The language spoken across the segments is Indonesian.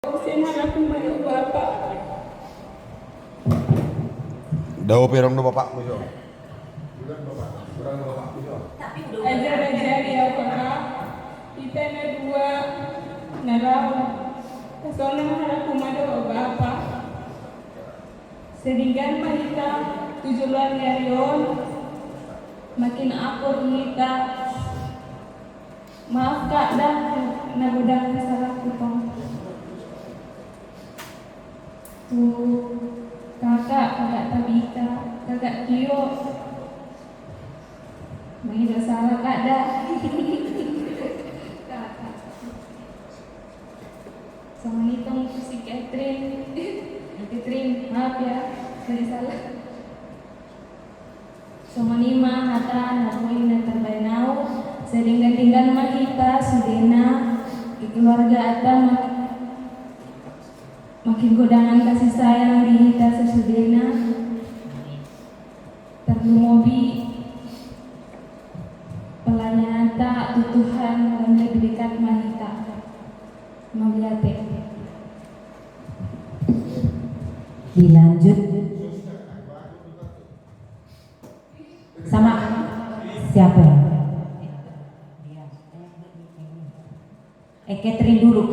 Aku mayu bapak. Daw perong do bapak mo yo. Ajar-ajar ya bapak. Kita na dua naraw. Kasona harapu mado bapak. Sedinggan mahita tujuan yarion. Makin akur kita. Maaf kak dah nagudang salah kupang. Tuh kakak Tabita, kakak Tio, mengira salah kak dah. Kakak, sama nitong si Catherine, Catherine maaf ya, dari salah. Sama nima hata nakuin dan terbainau, sering tinggal mahita sudena, keluarga atam makin godangan kasih sayang di hita sesudena terlumobi pelayanan tak tutuhan dan lebih dekat mahita meliate dilanjut sama siapa Catherine dulu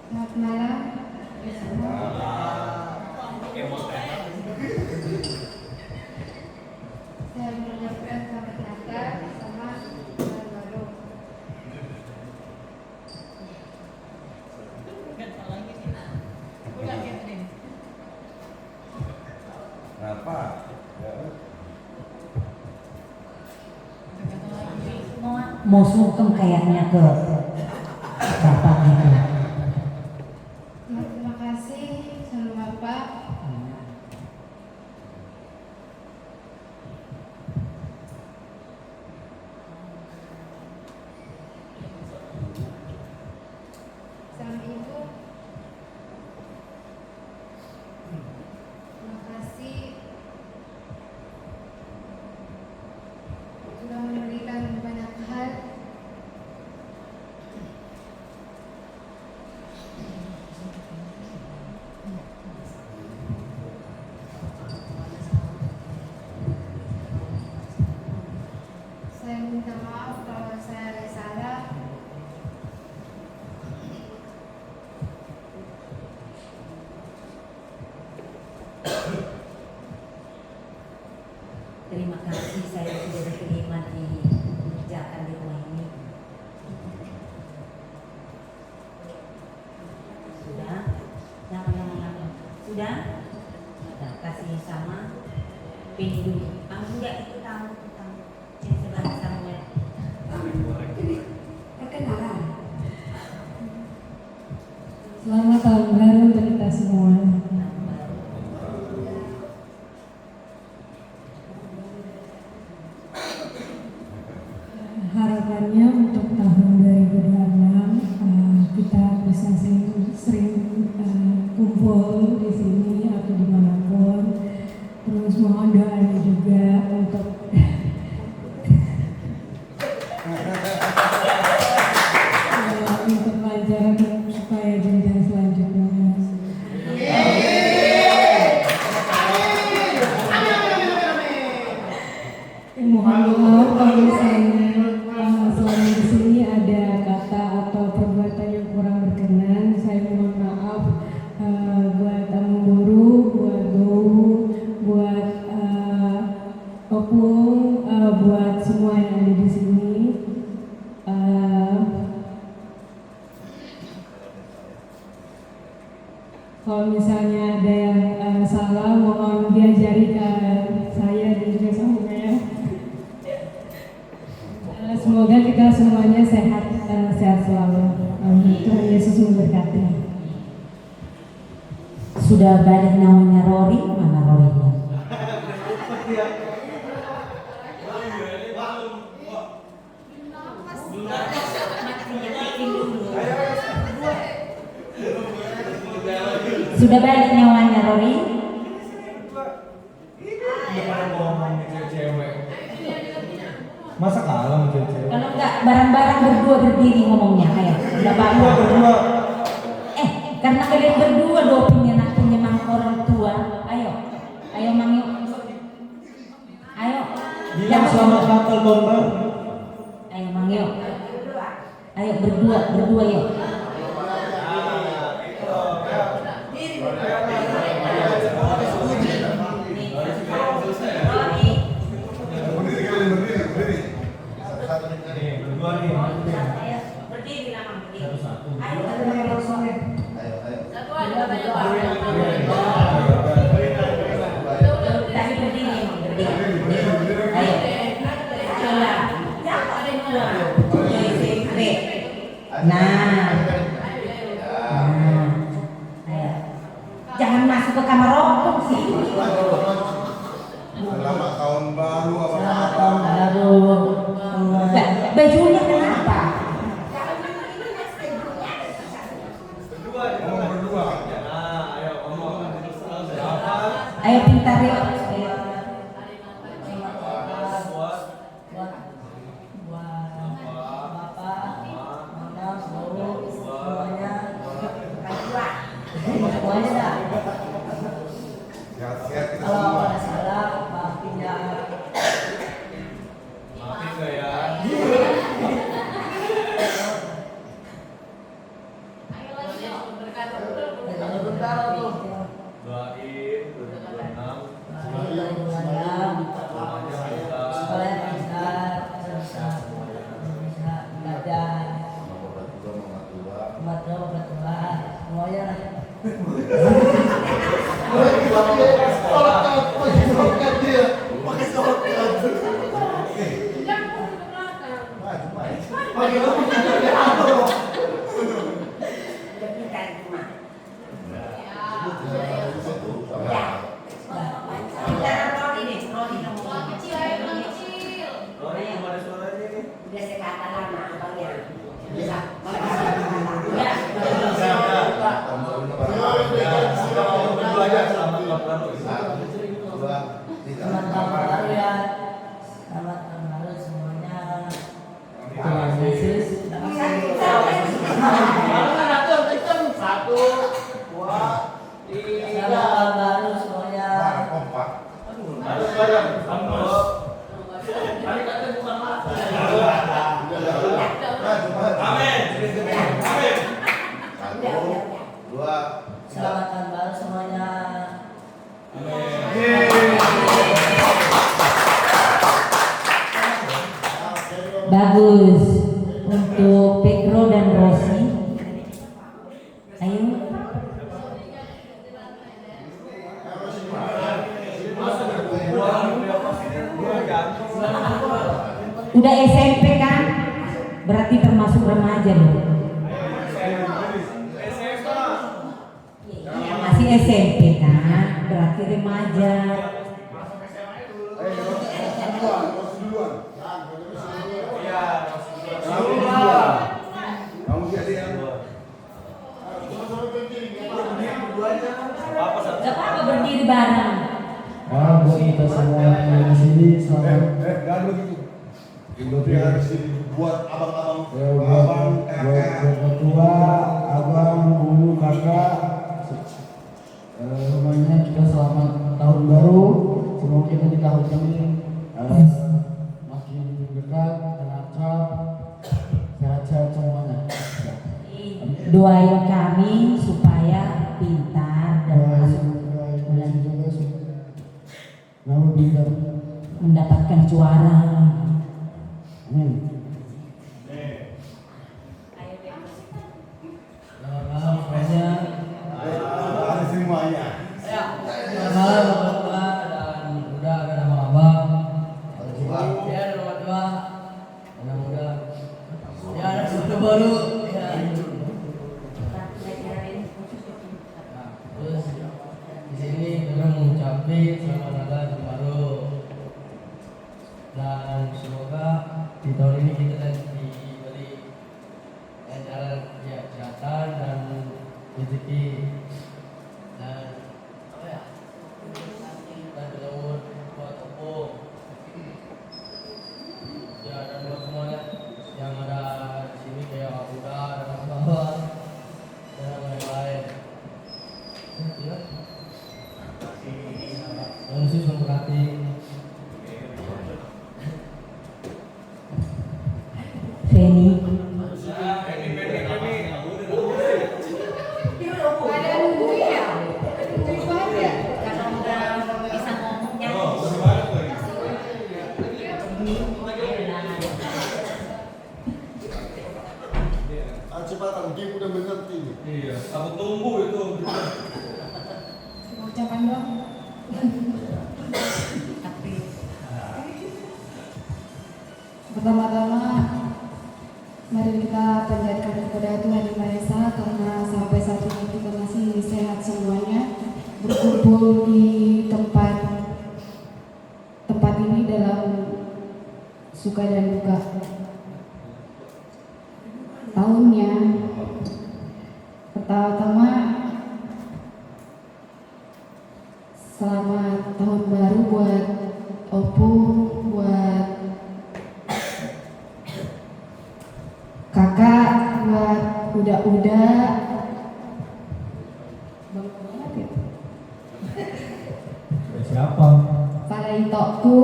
Selamat malam. Saya mengucapkan selamat Natal sama Tahun Baru. Kenapa? mau sungkem kayaknya ke bapak gitu. Terima kasih sama Bapak. Sama Ibu. Terima kasih sudah memberikan banyak hal. Saya minta maaf kalau saya ada salah. Terima kasih saya sudah diterima di kerjaan di rumah ini. Sudah? Jangan. Sudah? Nah, kasih yang sama. Pilih dulu. Enggak itu tamu. Yang sebelah sama. Perkenalan. Selamat tahun baru untuk kita semua. Harapannya untuk tahun 2026 kita bisa sering kumpul di sini atau dimanapun. Terus mohon doanya juga untuk untuk pelajaran supaya jenjang selanjutnya. Mohon maaf kalau misalnya selama di sini ada kata atau perbuatan yang kurang berkenan. Saya mohon maaf buat tamu guru, buat Gou, buat Opung, buat semua yang ada di sini. Kalau misalnya ada yang salah, mohon diajari ke saya dan juga sama ya. Semoga kita semuanya sehat selalu. Amin. Tuhan Yesus memberkati. Sudah balik namanya Rory, mana Rorynya? Sudah balik nyawanya Rory? Masa kalah sama cewek? Kalau enggak bareng-bareng berdua berdiri ngomongnya, ayo. Udah Berdua. Karena kalian berdua dua penyemang orang tua, ayo. Ayo Mang yuk. Ayo. Bilang selamat Natal tahun baru. Ayo Mang yuk. Ayo berdua yuk. Berdiri lah Mang, berdiri. Tadi berdiri Mang, berdiri. Ayo. Nah. Ayo. Jangan masuk ke kamar rokok sih. Selamat tahun baru apa? Tahun baru. Bajunya kenapa? Berdua. Ayo pintar yuk. Sehat-sehat kita semua. Bagus untuk Pedro dan Rosi. Ayo. Udah SMP kan? Berarti termasuk remaja loh. Ya, masih SMP kan? Berarti remaja. Gak apa-apa berdiri bareng. Buat kita semua yang di sini selamat. Jangan begitu. Indotri harus buat abang-abang, Buat ketua, abang, ibu, kakak, semuanya kita selamat tahun baru. Semoga kita di tahun ini makin dekat dan akrab, sehat-sehat semuanya. Doain kami supaya pintar dan masuk bulan mendapatkan juara. Amin. Selamat malam semuanya. Ada semuanya. Selamat malam Bapak dan udah ada nama abang. Ya ada nama tua. Ada muda. Ya ada sesuatu baru. Ya. Nah, terus di sini kita mengucapkan selamat Natal tahun baru. Dan semoga di tahun ini kita diberi kesehatan dan rezeki Penny. Ada nunggu ya? Nunggu aja. Kalau udah bisa ngomongnya. Cepatan, game udah mengerti nih. Iya, aku tunggu itu. Ucapan doang. Tapi Pertama-tama, mari kita panjatkan kepada Tuhan Yang Maha Esa karena sampai saat ini kita masih sehat semuanya, berkumpul di tempat ini dalam suka dan duka. Tahunnya, pertama-tama selamat tahun baru buat Opung, buat kakak, buat uda-uda, Siapa? para itokku,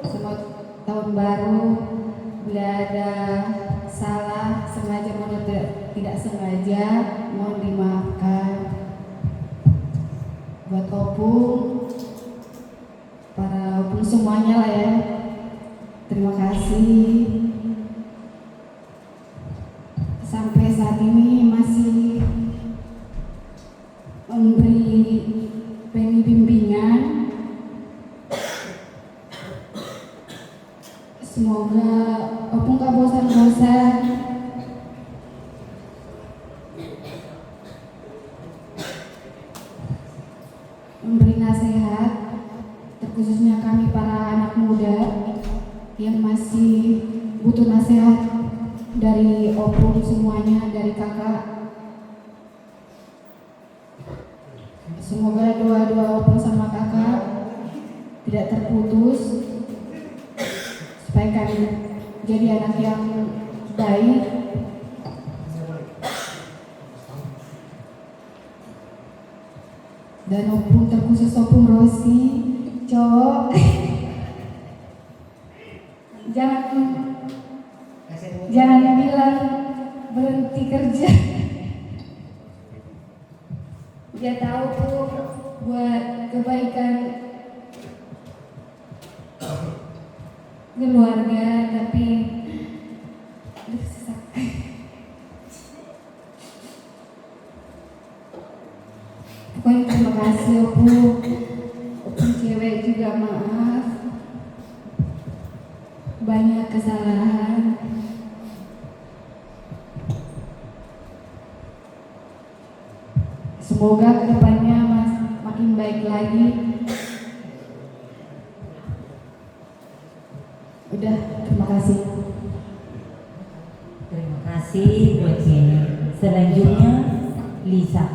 semua tahun baru. Bila ada salah, sengaja maupun tidak sengaja, mohon dimaafkan. Buat Opung, para Opung semuanya lah ya, terima kasih. Sampai saat ini masih memberi Penny bimbingan. Semoga Opung gak bosan-bosan. Memberi nasihat, terkhususnya kami para anak muda yang masih butuh nasihat dari Opung semuanya, dari kakak. Semoga doa-doa Opung sama kakak tidak terputus, supaya kami jadi anak yang baik. Dan Opung, terkhusus Opung Rosi, cowok, jangan bilang berhenti kerja. Dia tahu tuh buat kebaikan keluarga, tapi aduh, susah. Pokoknya terima kasih Opung. Opung cewek juga maaf, banyak kesalahan. Semoga kedepannya makin baik lagi. Udah, terima kasih. terima kasih buat Penny. Selanjutnya Lisa.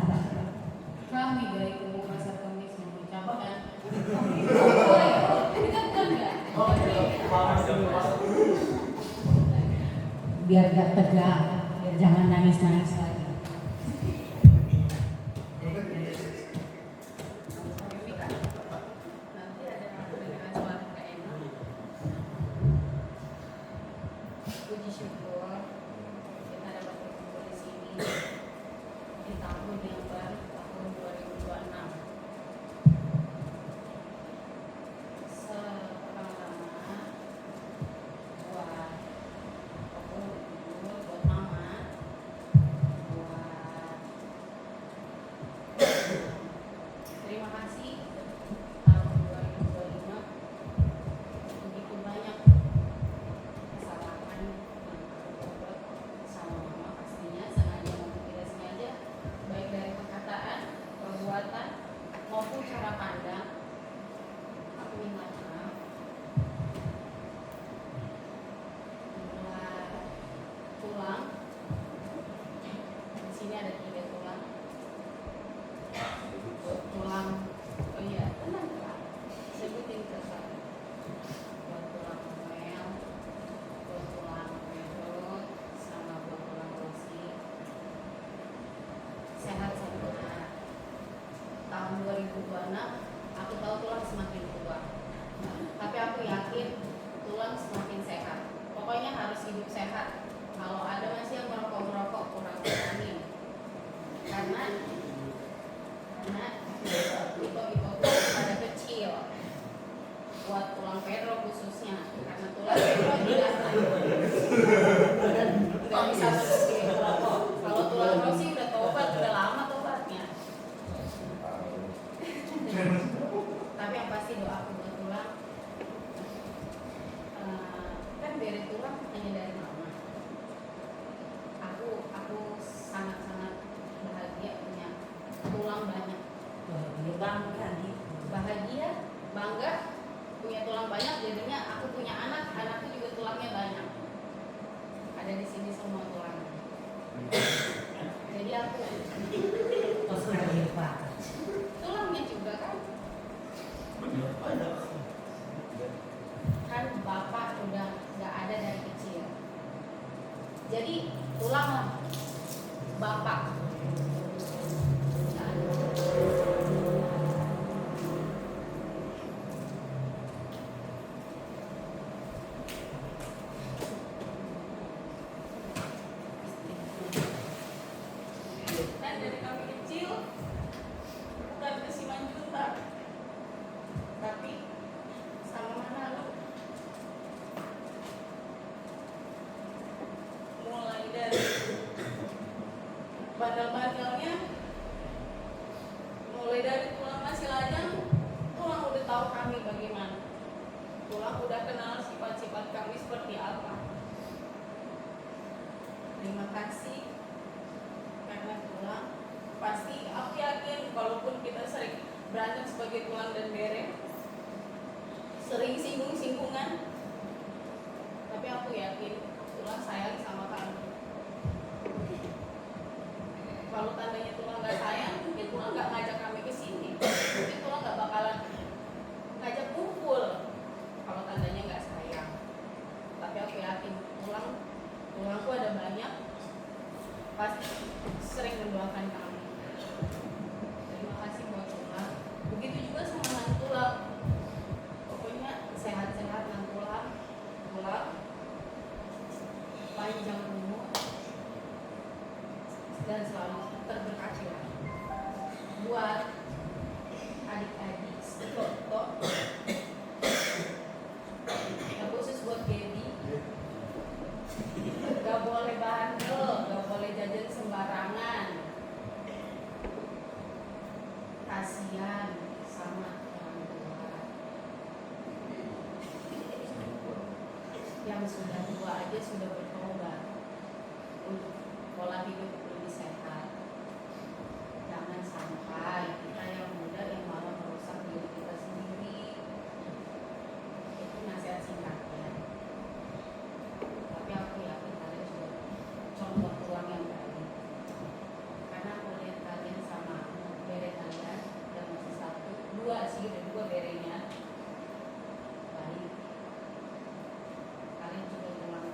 Kami dari Kubu Pasar Kemis mengucapkan Biar gak tegak, biar jangan nangis-nangis lagi. puji syukur kita dapat berkumpul di sini di tahun yang baru, tahun 2026. Pertama-tama buat Opung dulu, buat mama, buat terima kasih tahun 2025 begitu banyak kesalahan yang aku buat sama mama, pastinya sengaja maupun tidak sengaja, baik dari perkataan, perbuatan maupun cara pandang. Aku minta maaf. Buat tulang, di sini ada 3 tulang. Buat tulang, oh iya, tenang Kak, sebutin satu. Buat tulang mel, buat tulang perut, sama buat tulang rosi. Sehat-sehat. Tahun 2026, aku tahu tulang semakin tua, tapi aku yakin tulang semakin sehat. Pokoknya harus hidup sehat. Kalau ada masih yang merokok kurang vitamin. Karena itu pada kecil. Buat tulang Pedro khususnya, karena tulang Pedro tidak bisa berhenti merokok. Kalau tulang Rosi udah tobat, udah lama tobatnya. Tapi yang pasti doaku buat tulang, kan beri tulang hanya dari mama. Aku sangat bahagia punya tulang banyak. Dia bangga gitu. Bahagia, bangga punya tulang banyak, jadinya aku punya anakku juga tulangnya banyak. Ada di sini semua tulang. Jadi aku Terus lagi Pak. tulangnya juga kan bapak udah nggak ada dari kecil. Jadi tulang bapak. Kan dari kami kecil bukan ke Simanjuntak, tapi sama mana lu? Mulai dari bandel-bandelnya, mulai dari tulang nasi lajang, tulang udah tahu kami bagaimana. Tulang udah kenal sifat-sifat kami seperti apa. Terima kasih. Karena tulang pasti aku yakin walaupun kita sering berantem sebagai tulang dan bere, sering singgung-singgungan, tapi aku yakin tulang sayang sama kamu. Kalau tandanya tulang gak sayang, mungkin tulang gak ngajak kami ke sini, mungkin tulang gak bakalan ngajak kumpul. Kalau tandanya gak sayang, tapi aku yakin tulangku ada banyak, pasti sering mendoakan kami. Terima kasih buat tulang. Begitu juga sama nan tulang. Pokoknya sehat-sehat nan tulang, panjang umur, dan selalu terberkati. Buat adik-adik Toto, yang khusus buat Gaby, gak boleh bandel, gak boleh jajan sembarangan. Kasihan sama orang tua yang sudah tua aja sudah bertobat untuk pola hidup lebih sehat. Jangan sampai kita yang muda yang malah merusak diri kita sendiri. Itu nasihat singkatnya. Tapi aku yakin kalian sudah contoh tulang yang baik. Karena aku lihat kalian sama bere kalian dan masih dua berenya baik. Kalian juga tulang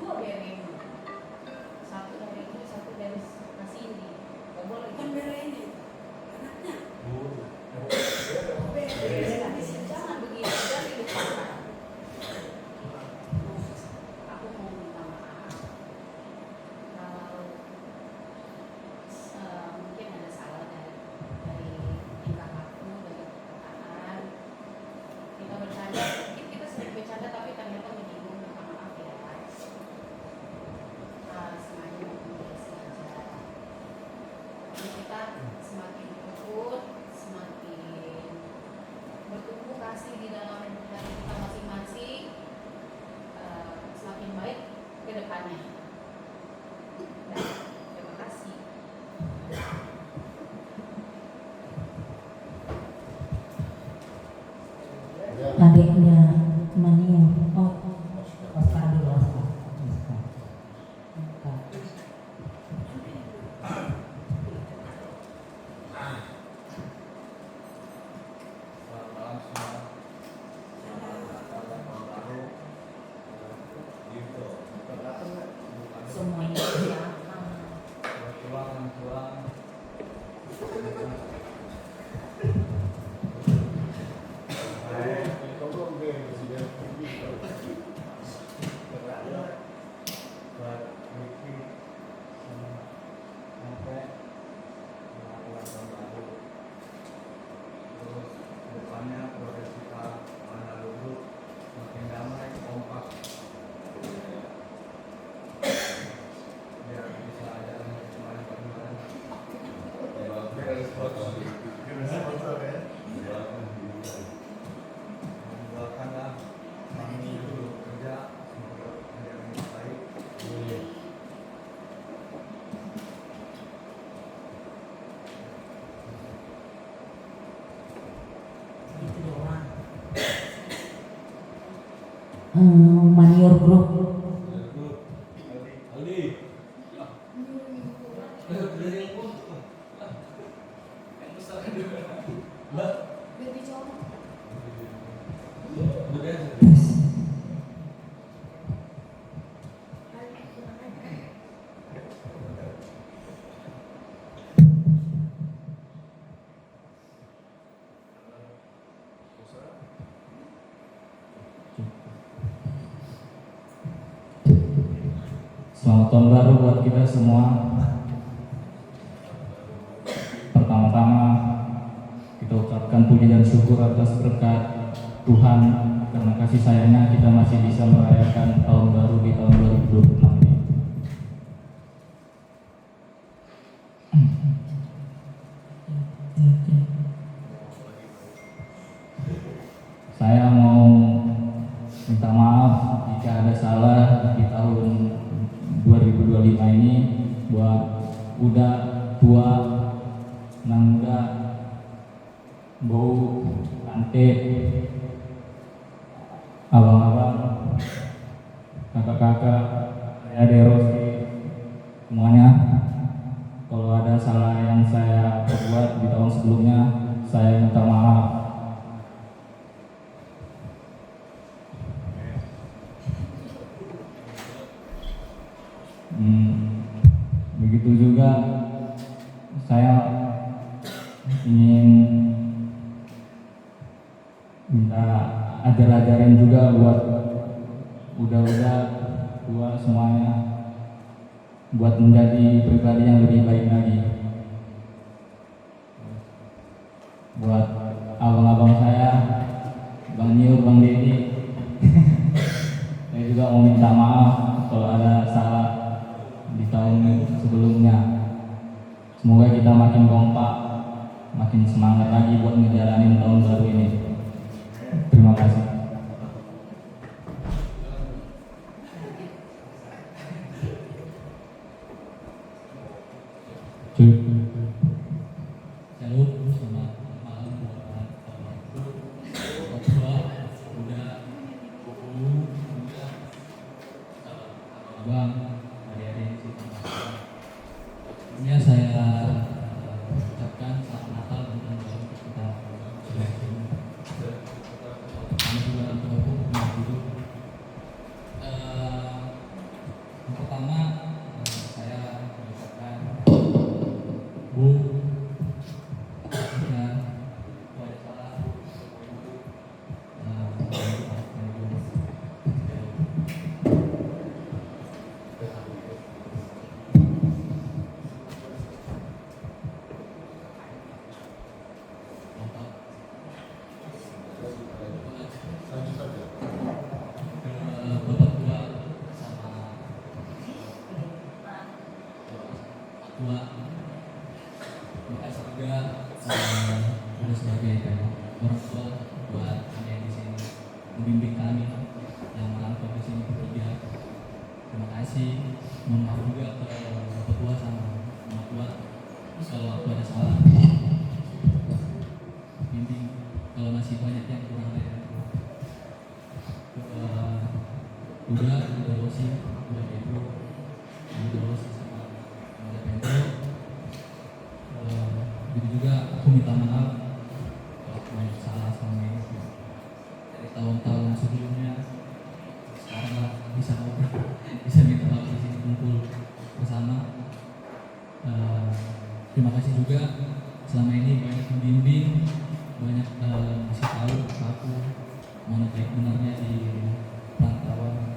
dua berenya. Satu dari ini, satu dari Cindy. Gak boleh kan berenya anaknya. Jangan begitu, jangan dilupakan. Aku mau minta maaf kalau mungkin ada salah dari tingkah laku, dari perkataan. Kita bercanda, mungkin kita sering bercanda tapi ternyata menyinggung. Minta maaf ya guys. Sengaja mengisi aja. Jadi kita semakin rukun, semakin bertumbuh kasih di dalam dari kita masing-masing, semakin baik ke depannya. Dan terima kasih. Adiknya Mania. Oh, Oscar dulu Oscar. Selamat malam semua. Selamat datang tahun baru. Gitu. Semuanya siapa? Tulang. Tolong deh, Presiden. Mendoakanlah kami dulu kerja semoga kerja yang baik. Itu doang. Manior Group. Aldi. Biar dicoba. Selamat tahun baru buat kita semua. Pertama-tama kita ucapkan puji dan syukur atas berkat Tuhan karena kasih sayangnya kita masih bisa merayakan tahun baru di tahun 2026 ini. Saya mau minta maaf jika ada salah di tahun 2025 ini buat udah tua, nangga, bau, ante, abang-abang, kakak-kakak, adik Rosi, semuanya. Kalau ada salah yang saya perbuat di tahun sebelumnya, saya minta maaf. Begitu juga saya ingin minta ajar-ajarin juga buat udah tua semuanya buat menjadi pribadi yang lebih baik lagi. Buat abang-abang saya, Bang Niur, Bang Dedi, saya juga mau minta maaf kalau ada salah di tahun sebelumnya. Semoga kita makin kompak, makin semangat lagi buat ngejalanin tahun baru ini. Terima kasih. Salut, selamat malam buat tua, muda, abang, adik-adik di sini. Sebelumnya saya ucapkan selamat Natal dan tahun baru untuk kita semua. Kami juga untuk hidup. Yang pertama saya mengucapkan Bu, ya, kalau ada salah, Bapak tua sama tua, makasih juga udah sebagai orang tua buat kami yang di sini membimbing kami yang merantau di sini bertiga. Terima kasih. Mohon maaf juga ke bapak tua sama mama tua. Terus kalau aku ada salah, bimbing kalau masih banyak yang kurang dari aku. Udah Rosi, udah Pedro, udah Rosi sama udah Pedro. Jadi juga aku minta maaf kalau aku banyak salah sama ini dari tahun-tahun sebelumnya. Sekarang lah bisa ngobrol, bisa minta maaf di sini kumpul bersama. Terima kasih juga selama ini banyak membimbing, banyak ngasih tahu ke aku mana baik benarnya di perantauan.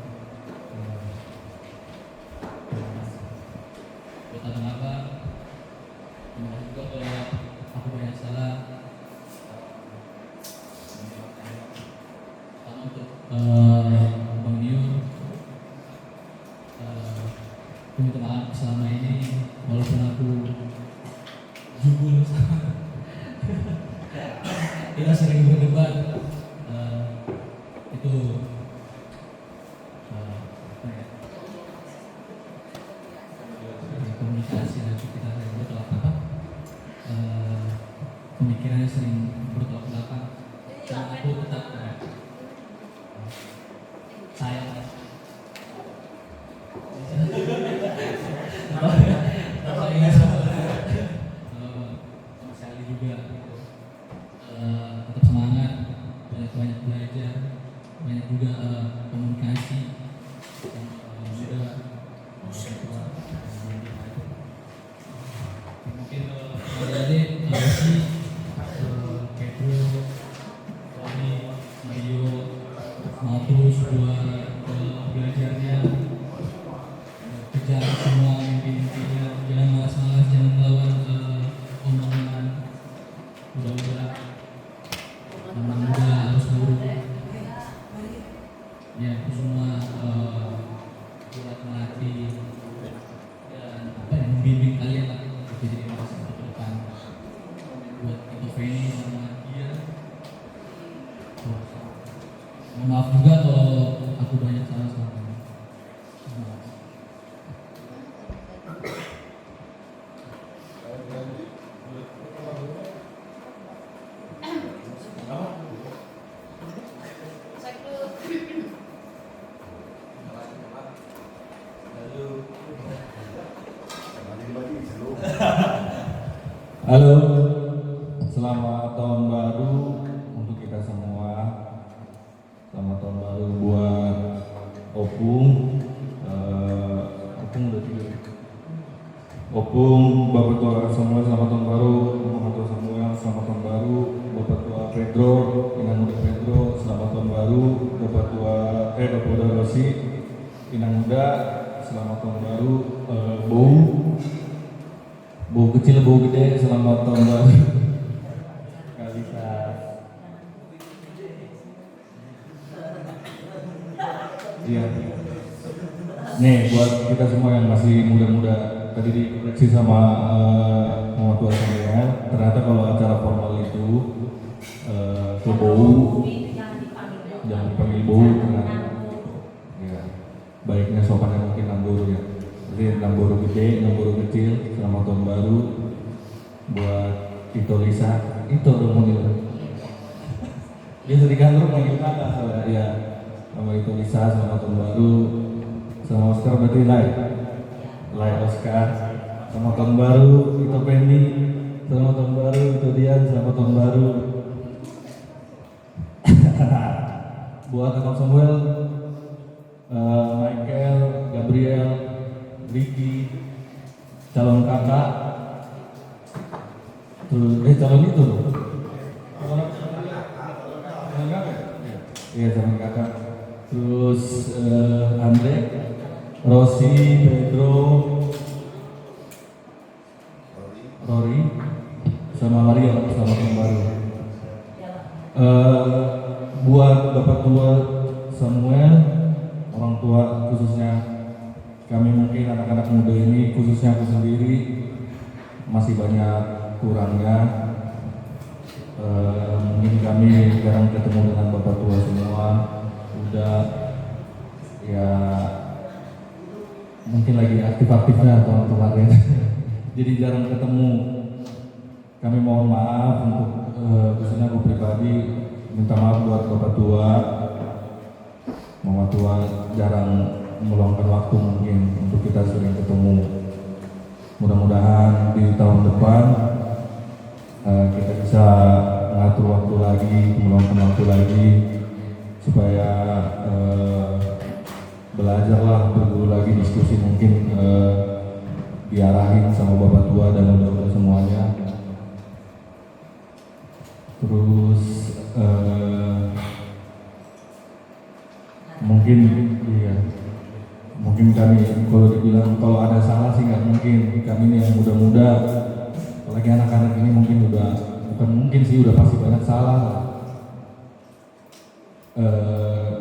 Buat abang-abang, terima kasih juga kalau aku banyak salah. Sama untuk Bang Niur, aku minta maaf selama ini walaupun aku jubul kita sering berdebat itu apa ya, komunikasi nanti kita sering bertolak apa pemikirannya sering bertolak belakang dan aku tetap sayang apa ingat sama Sally juga gitu. Tetap semangat, banyak belajar, banyak juga komunikasi yang muda, tua, mungkin adik Rosi, Pedro, Tony, Mario mau terus buat belajarnya, kejar semua mimpi-mimpinya, jangan malas-malas, jangan melawan omongan udah teman muda harus guru ya itu semua buat melatih dan apa ya, membimbing kalian lah untuk jadi masa ke depan buat itu Feni sama dia. Mohon maaf juga kalau aku banyak salah sama kamu. Halo, selamat tahun baru untuk kita semua. Selamat tahun baru buat Opung. Opung udah tidur. Opung, Bapak Tua Samuel, selamat tahun baru. Bapak Tua Samuel, selamat tahun baru. Bapak Tua Pedro, Inang Muda Pedro, selamat tahun baru. Bapak Tua Rosi, Inang Muda, selamat tahun baru. Bau kecil, bau gede, selamat tahun baru. Kalisa. Iya. Nih buat kita semua yang masih muda-muda, tadi dikoreksi sama Mama Tua Samuel, ternyata kalau acara formal itu ke bau, jangan dipanggil bau ternyata. Ya, baiknya sopannya mungkin Namburu ya. Jadi Namburu gede, Namburu kecil, selamat tahun baru buat Ito Lisa. Ito dong manggil. Biasa di kantor manggil kakak soalnya. Ya, sama Ito Lisa, selamat tahun baru. Sama Oscar berarti Lai Oscar. Selamat tahun baru, Ito Pendi. Selamat tahun baru, Ito Dian, selamat tahun baru. Buat Abang Samuel, Michael, Gabriel, Ricky, calon kakak, terus calon itu loh. Calon kakak? Iya, calon kakak. Terus Andre, Rosi, Pedro, Rory, sama Maria, selamat tahun baru. Buat Bapak Tua Samuel, orang tua khususnya kami mungkin anak-anak muda ini, khususnya aku sendiri, masih banyak kurangnya. Mungkin kami jarang ketemu dengan Bapak Tua semua. Udah ya mungkin lagi aktif-aktifnya tahun kemarin. Jadi jarang ketemu. Kami mohon maaf untuk khususnya aku pribadi, minta maaf buat Bapak Tua. Mama Tua jarang meluangkan waktu mungkin untuk kita sering ketemu. Mudah-mudahan di tahun depan kita bisa mengatur waktu lagi, meluangkan waktu lagi supaya belajarlah, berguru lagi, diskusi mungkin diarahin sama Bapak Tua dan mudah-mudahan semuanya. Terus mungkin iya. Mungkin kami kalau dibilang kalau ada salah sih nggak mungkin. Kami ini yang muda-muda, apalagi anak-anak ini mungkin udah bukan mungkin sih udah pasti banyak salah.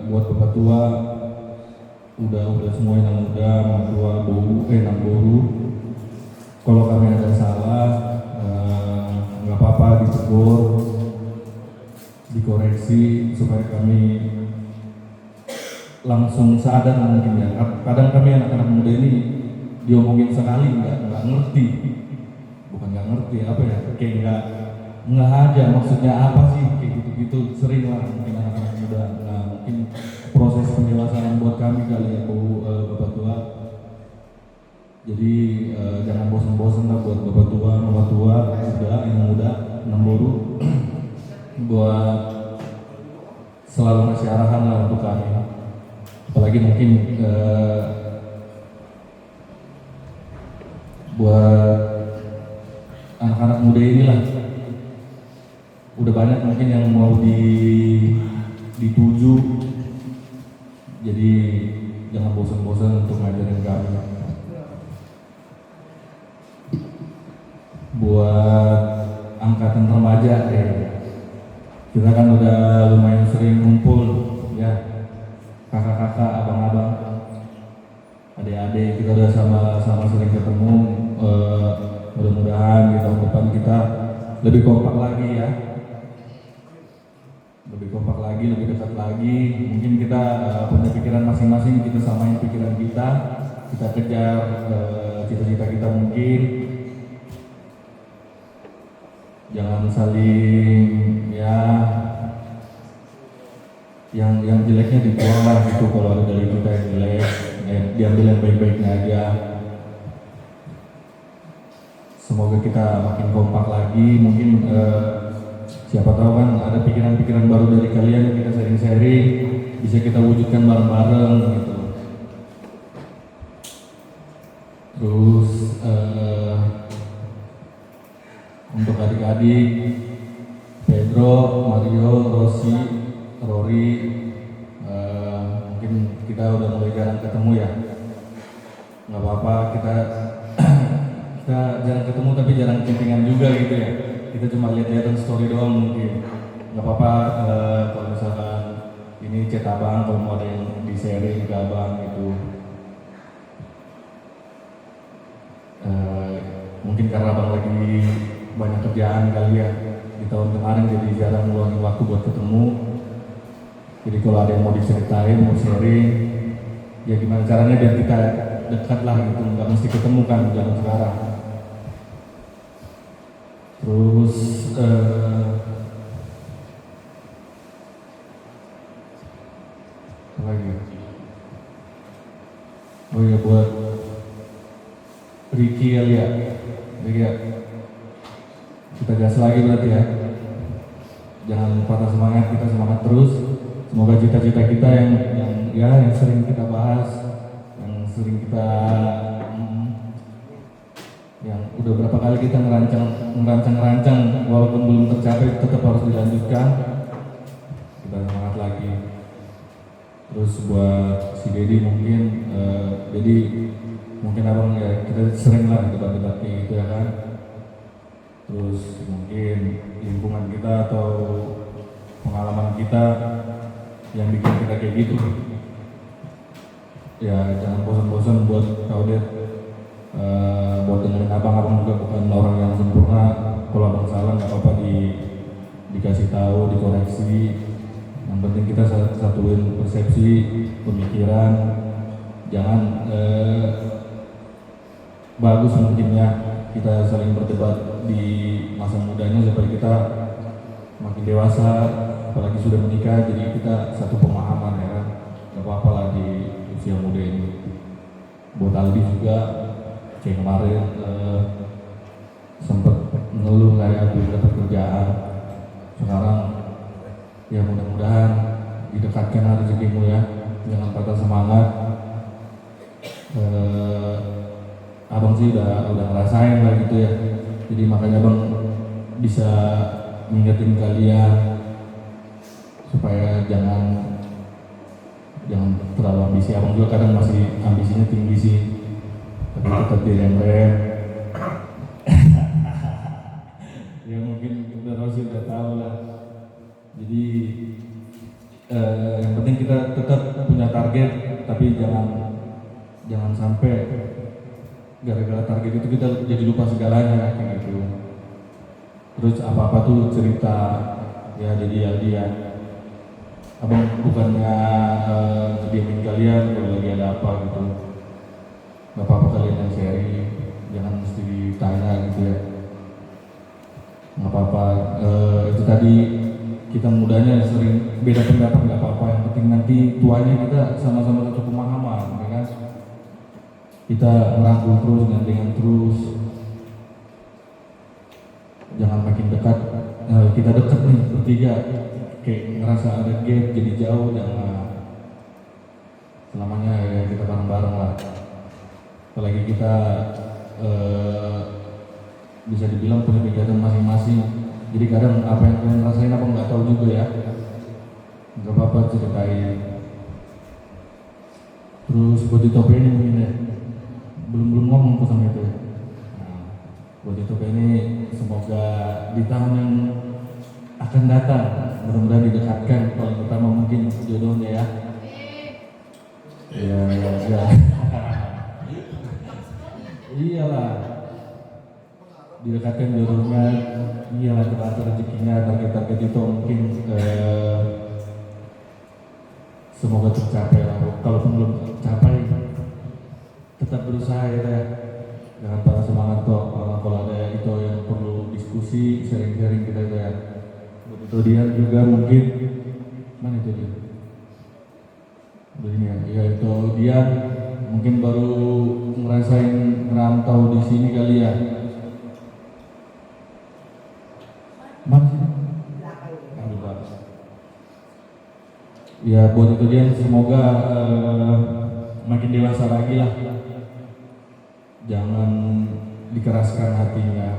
Buat Bapak Tua udah semua yang muda, Mama Tua, Namburu. Kalau kami ada salah, apa-apa ditegur, dikoreksi supaya kami langsung sadar mungkin ya. Kadang kami anak-anak muda ini diomongin sekali nggak ngerti, bukan nggak ngerti apa ya, kayak nggak aja maksudnya apa sih, kayak gitu-gitu sering lah mungkin anak-anak muda. Nah mungkin proses pendewasaan buat kami kali ya Bu Bapak Tua. Jadi jangan bosan-bosan lah buat Bapak Tua, Mama Tua, yang muda, Namburu buat selalu ngasih arahan lah untuk kami. Apalagi mungkin buat anak-anak muda inilah, udah banyak mungkin yang mau dituju, jadi jangan bosan-bosan untuk ngajarin kami. Buat angkatan remaja kita kan udah lumayan sering ngumpul ya, kakak-kakak, abang-abang, adik-adik, kita udah sama-sama sering ketemu. Mudah-mudahan di tahun depan kita lebih kompak lagi ya, lebih kompak lagi, lebih dekat lagi. Mungkin kita punya pikiran masing-masing, kita samain pikiran kita kejar cita-cita kita mungkin. Jangan saling ya, yang jeleknya dibuang lah gitu. Kalau ada dari kita yang jelek, diambil yang baik-baiknya aja. Semoga kita makin kompak lagi. Mungkin siapa tahu kan ada pikiran-pikiran baru dari kalian, kita sharing-sharing, bisa kita wujudkan bareng-bareng gitu. Terus untuk adik-adik Pedro, Mario, Rossi, Rory, mungkin kita udah mulai jarang ketemu ya. Nggak apa-apa, kita jarang ketemu tapi jarang chattingan juga gitu ya. Kita cuma lihat-lihatan story doang mungkin. Nggak apa-apa kalau misalkan ini chat abang, kalau mau ada yang di sharing ke abang gitu. Mungkin karena abang lagi banyak kerjaan kali ya di tahun kemarin, jadi jarang ngeluangin waktu buat ketemu. Jadi kalau ada yang mau diceritain, mau sharing, ya gimana caranya biar kita dekat lah gitu, nggak mesti ketemu kan zaman sekarang. Terus apa lagi? Oh ya, buat Ricky kali ya, Ricky ya. Kita gas lagi berarti ya, jangan patah semangat, kita semangat terus. Semoga cita-cita kita yang sering kita bahas, yang sering kita yang udah berapa kali kita ngerancang walaupun belum tercapai, tetap harus dilanjutkan. Kita semangat lagi. Terus buat si Dedi mungkin, Dedi mungkin abang ya, kita sering lah debat-debat gitu ya kan. Terus mungkin lingkungan kita atau pengalaman kita yang bikin kita kayak gitu. Ya jangan bosan-bosan buat kau deh, buat dengerin abang juga bukan orang yang sempurna. Kalau abang salah nggak apa-apa dikasih tahu, dikoreksi. Yang penting kita satuin persepsi, pemikiran. Jangan bagus mungkinnya kita saling berdebat di masa mudanya supaya kita makin dewasa, apalagi sudah menikah, jadi kita satu pemahaman ya kan. Gak apa-apa lah di usia muda ini. Buat Aldi juga, kayak kemarin sempat ngeluh kayak belum dapat kerjaan. Sekarang ya mudah-mudahan didekatkan rezekimu ya, jangan patah semangat. Abang sih udah ngerasain lah gitu ya, jadi makanya abang bisa ngingetin kalian supaya jangan terlalu ambisi. Abang juga kadang masih ambisinya tinggi sih, tapi tetap direm-rem. Ya mungkin udah Rosi udah tahu lah. Jadi yang penting kita tetap punya target, tapi jangan sampai gara-gara target itu kita jadi lupa segalanya kayak gitu. terus apa-apa tuh cerita, ya jadi dia. Abang bukannya ngediamin kalian kalau lagi ada apa gitu. Gak apa-apa kalian yang sharing, jangan mesti ditanya gitu ya. Gak apa-apa, itu tadi kita mudanya sering beda pendapat, gak apa-apa. Yang penting nanti tuanya kita sama-sama satu pemahaman, ya kan? Kita merangkul terus, gandengan terus. Jangan makin dekat, kita dekat nih bertiga, kayak ngerasa ada gap jadi jauh, jangan. Selamanya ya kita bareng-bareng lah. Apalagi kita bisa dibilang punya kegiatan masing-masing. Jadi kadang apa yang kalian rasain apa nggak tahu juga ya. Nggak apa-apa ceritain. Terus buat di topeng ini mungkin ya, belum ngomong pesan itu ya. Nah, buat di topeng ini semoga di tahun yang akan datang mudah-mudahan didekatkan, paling pertama mungkin jodohnya ya. Ya. Iyalah, didekatkan jodohnya, iyalah teratur rezekinya, target-target itu mungkin semoga tercapai lah. Kalaupun belum tercapai, tetap berusaha ya. Jangan patah semangat kok. Kalau ada itu yang perlu diskusi, sharing-sharing kita ya. Begitu dia juga mungkin, mana itu dia? Begini ya, itu dia mungkin baru ngerasain ngerantau di sini kali ya. Ya buat itu dia semoga makin dewasa lagi lah. Jangan dikeraskan hatinya.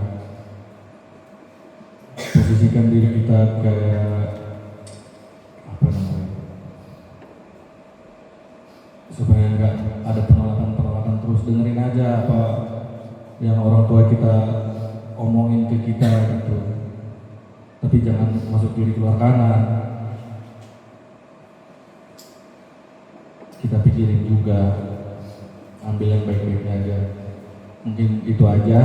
Posisikan diri kita kayak apa namanya, supaya nggak ada penolakan terus. Dengerin aja apa yang orang tua kita omongin ke kita gitu. Tapi jangan masuk kiri keluar kanan. Kita pikirin juga, ambil yang baik-baiknya aja. Mungkin itu aja.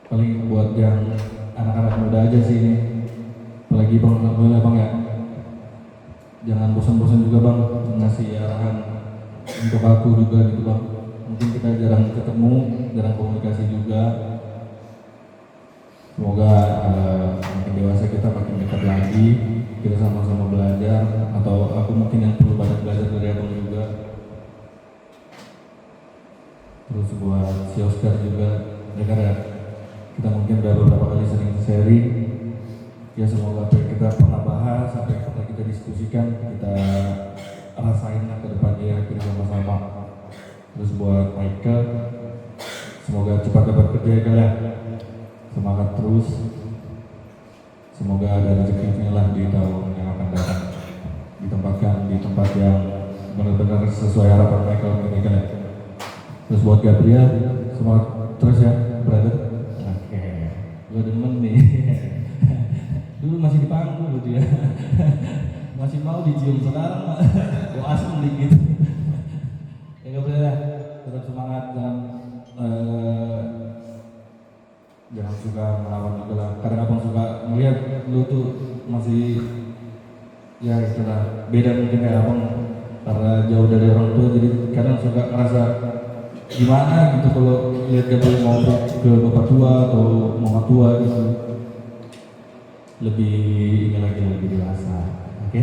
Paling buat yang anak-anak muda aja sih ini. Apalagi bang ya. Jangan bosan-bosan juga bang ngasih arahan untuk aku juga gitu bang. Mungkin kita jarang ketemu, jarang komunikasi juga. Semoga makin dewasa kita makin dekat lagi, kita sama-sama belajar, atau aku mungkin yang perlu banyak belajar dari abang juga. Terus buat si Oscar juga, ya karena kita mungkin udah beberapa kali sering sharing. Ya semoga apa yang kita pernah bahas, apa yang pernah kita diskusikan, kita rasain lah ke depannya bersama-sama. Terus buat Michael, semoga cepat dapat kerja ya kalian. Semangat terus. Semoga ada rezekinya lah di tahun yang akan datang. Ditempatkan di tempat yang benar-benar sesuai harapan Michael ini kalian. Terus buat Gabriel, semangat terus ya, brother. Oke, gue demen nih. Dulu masih di panggung gitu ya. Masih mau dicium, sekarang mah asem dikit. Ya Gabriel ya, tetap semangat, jangan suka melawan juga lah. Kadang abang suka melihat lu tuh masih ya itulah beda mungkin kayak abang karena jauh dari orang tua, jadi kadang suka ngerasa gimana gitu kalau lihat dia mau ke bapak tua atau mama tua gitu. Lebih ini lagi lebih dewasa, oke?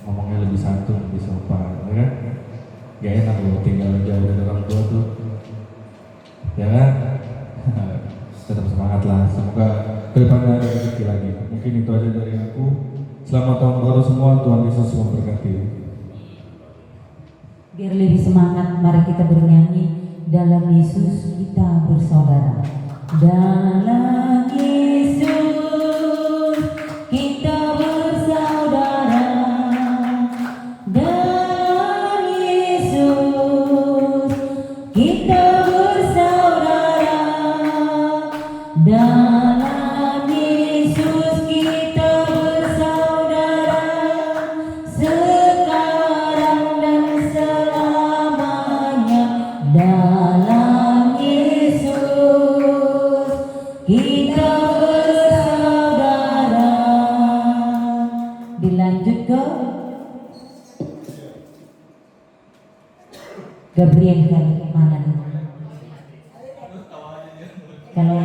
Ngomongnya lebih santun, lebih sopan, ya kan? Gak enak loh tinggal jauh dari orang tua tuh, ya kan? Tetap semangat lah, semoga kedepannya ada rezeki lagi. Mungkin itu aja dari aku. Selamat tahun baru semua, Tuhan Yesus memberkati. Biar lebih semangat, mari kita bernyanyi dalam Yesus kita bersaudara. Dalam Yesus kita bersaudara. Dalam Yesus kita bersaudara. Dalam Yesus kita bersaudara. Sekarang dan selamanya. Dalam Yesus Gabriel kan mana nih? Kalau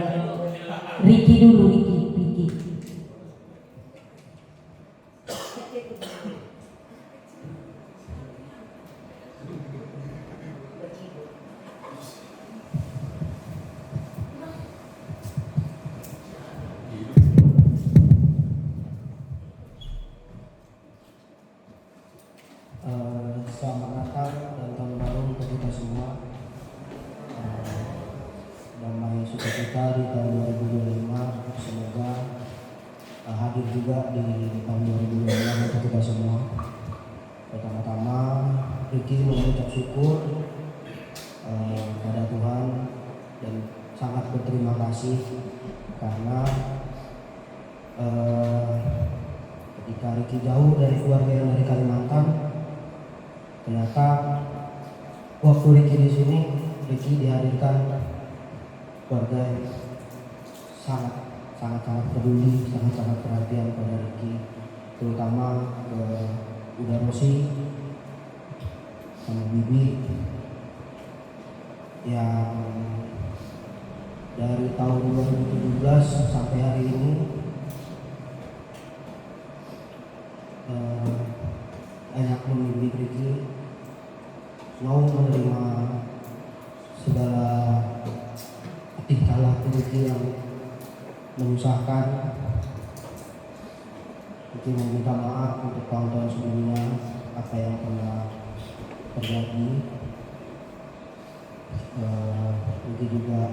Ricky dulu, Ricky. Selamat Natal dan Tahun Baru untuk kita semua. Damai sukacita di tahun 2025. Semoga hadir juga di tahun 2025 untuk kita semua. Pertama-tama, Ricky mengucap syukur pada Tuhan dan sangat berterima kasih karena ketika Ricky jauh dari keluarga yang dari Kalimantan, ternyata waktu Ricky di sini, Ricky dihadirkan keluarga yang sangat peduli, sangat perhatian pada Ricky, terutama ke Uda Rosi sama Bibi yang dari tahun 2017 sampai hari ini banyak membimbing Ricky, mau menerima segala tingkah laku Ricky yang menyusahkan. Ricky meminta maaf untuk tahun-tahun sebelumnya apa yang pernah terjadi. Ricky juga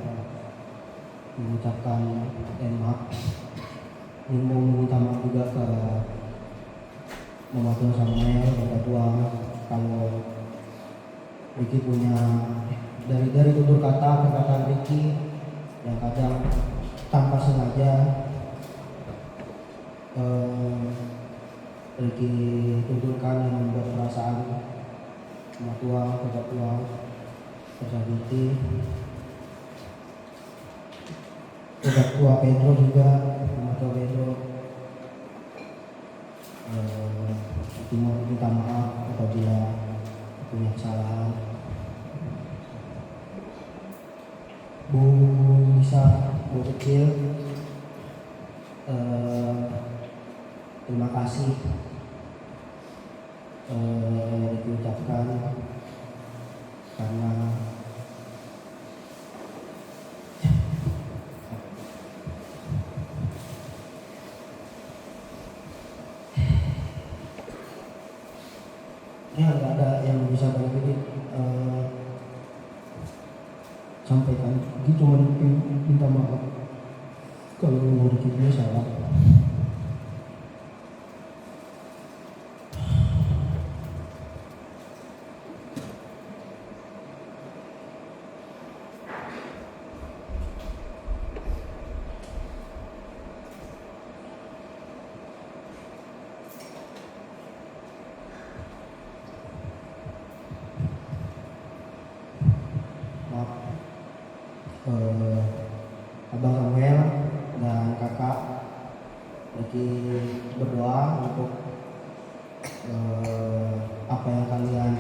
mengucapkan maaf, mau meminta maaf juga ke Mama Tua Samuel, Bapak Tua, kalau Ricky punya dari tutur kata perkataan Ricky yang kadang tanpa sengaja Ricky tuturkan yang membuat perasaan Mama Tua, Bapak Tua tersakiti. Bapak Tua Pedro juga, Mama Tua Pedro mau minta maaf apabila punya kesalahan. Bu Nisa, Bu Kecil, terima kasih diucapkan karena ya nggak ada yang bisa banyak ini sampaikan. Gitu cuma minta maaf kalau mau Ricky salah. Abang Samuel dan kakak Ricky berdoa untuk apa yang kalian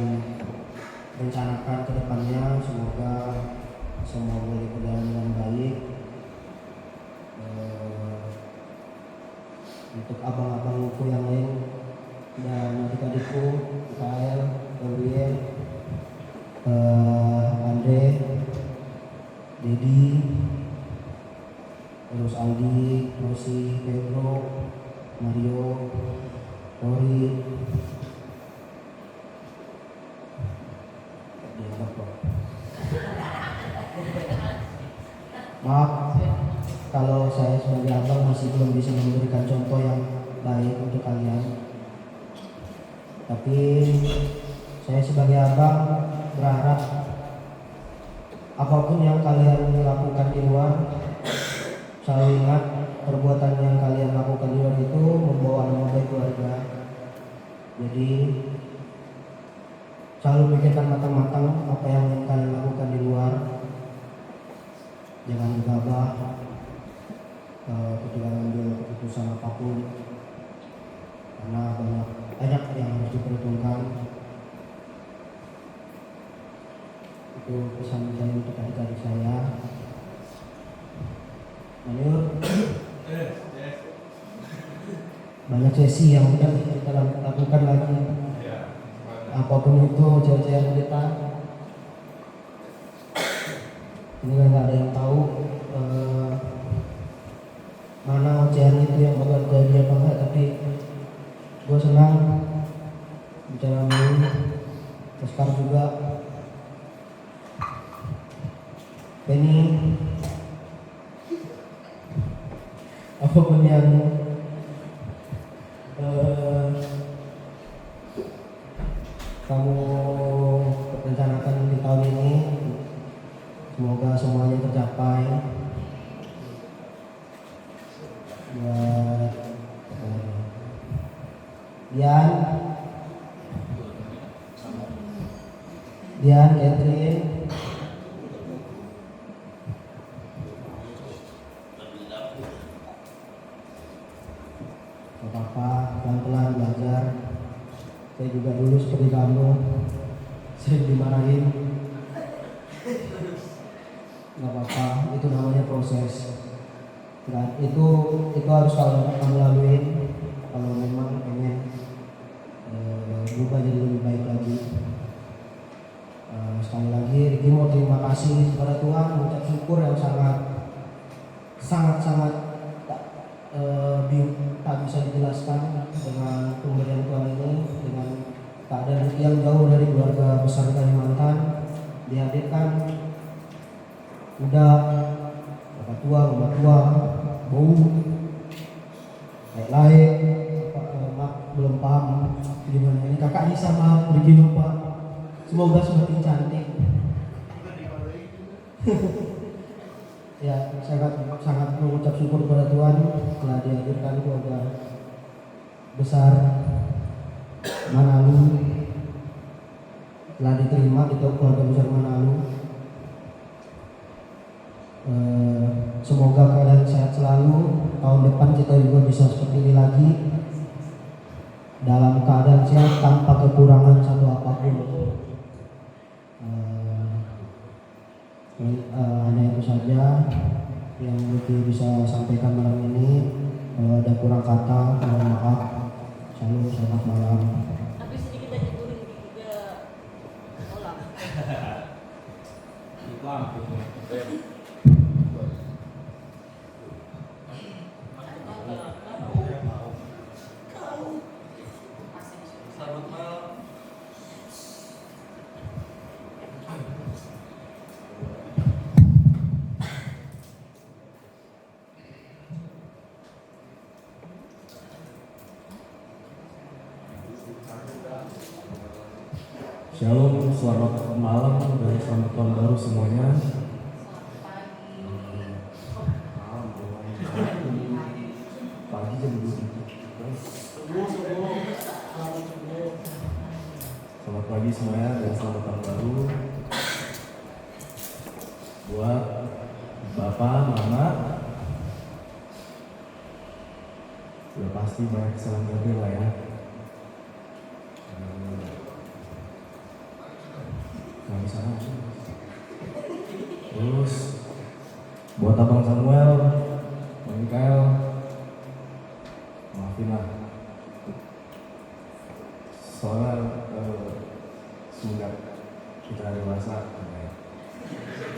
rencanakan ke depannya, semoga semua boleh berjalan dengan baik. Untuk abang-abangku yang lain dan adik-adikku, Mikael, Gabriel, Andre, Dedi, terus Aldi, Rosi, Pedro, Mario, Rory, maaf kalau saya sebagai abang masih belum bisa memberikan contoh yang baik untuk kalian, tapi saya sebagai abang berharap apapun yang kalian lakukan di luar, selalu ingat perbuatan yang kalian lakukan di luar itu membawa nama baik keluarga. Jadi selalu pikirkan matang-matang apa yang kalian lakukan di luar. Jangan gegabah ketika mengambil keputusan apapun, karena banyak yang harus diperhitungkan. Itu pesan saya untuk adik-adik saya. Lanjut. Banyak sesi yang kita lakukan lagi. Apapun itu cewek-cewek kita. Ini kan nggak ada yang tahu mana ocehan itu yang bakal jadi apa enggak, tapi gue senang bicara ini. Sekarang juga ini apapun yang kamu rencanakan di tahun ini, semoga semuanya tercapai. Buat Dian, Catherine, Papa, pelan-pelan belajar. Saya juga dulu seperti kamu, sering dimarahin. Gak apa-apa, itu namanya proses. Nah, itu harus kamu laluin kalau memang pengen berubah jadi lebih baik lagi. Sekali lagi Ricky mau terima kasih kepada Tuhan, mengucap syukur yang sangat tak bisa dijelaskan dengan pemberian Tuhan ini, dengan keadaan Ricky yang jauh dari keluarga besar Kalimantan, dihadirkan udah bapak tua, mama tua, bau, lain, belum paham gimana ini kakak Nisa maaf Ricky lupa. Semoga semakin cantik. Ya, sangat mengucap syukur kepada Tuhan telah dihadirkan keluarga besar Manado, telah diterima di keluarga besar Manado. Semoga kalian sehat selalu. Tahun depan kita juga bisa seperti ini lagi, dalam keadaan sehat tanpa kekurangan satu apapun. Hanya itu saja yang Ricky bisa sampaikan malam ini. Kalau ada kurang kata, mohon maaf. Selamat malam. Tapi sedikit aja dulu juga tolak. Selamat malam. Shalom, selamat malam dan selamat tahun baru semuanya. Pagi jam 7. Selamat pagi semuanya dan selamat tahun baru buat Bapak, Mama. Sudah pasti banyak kesalahan gagal lah ya. Nggak bisa langsung. Terus buat Abang Samuel, Bang Mikael, maafin lah. Soalnya sudah kita dewasa,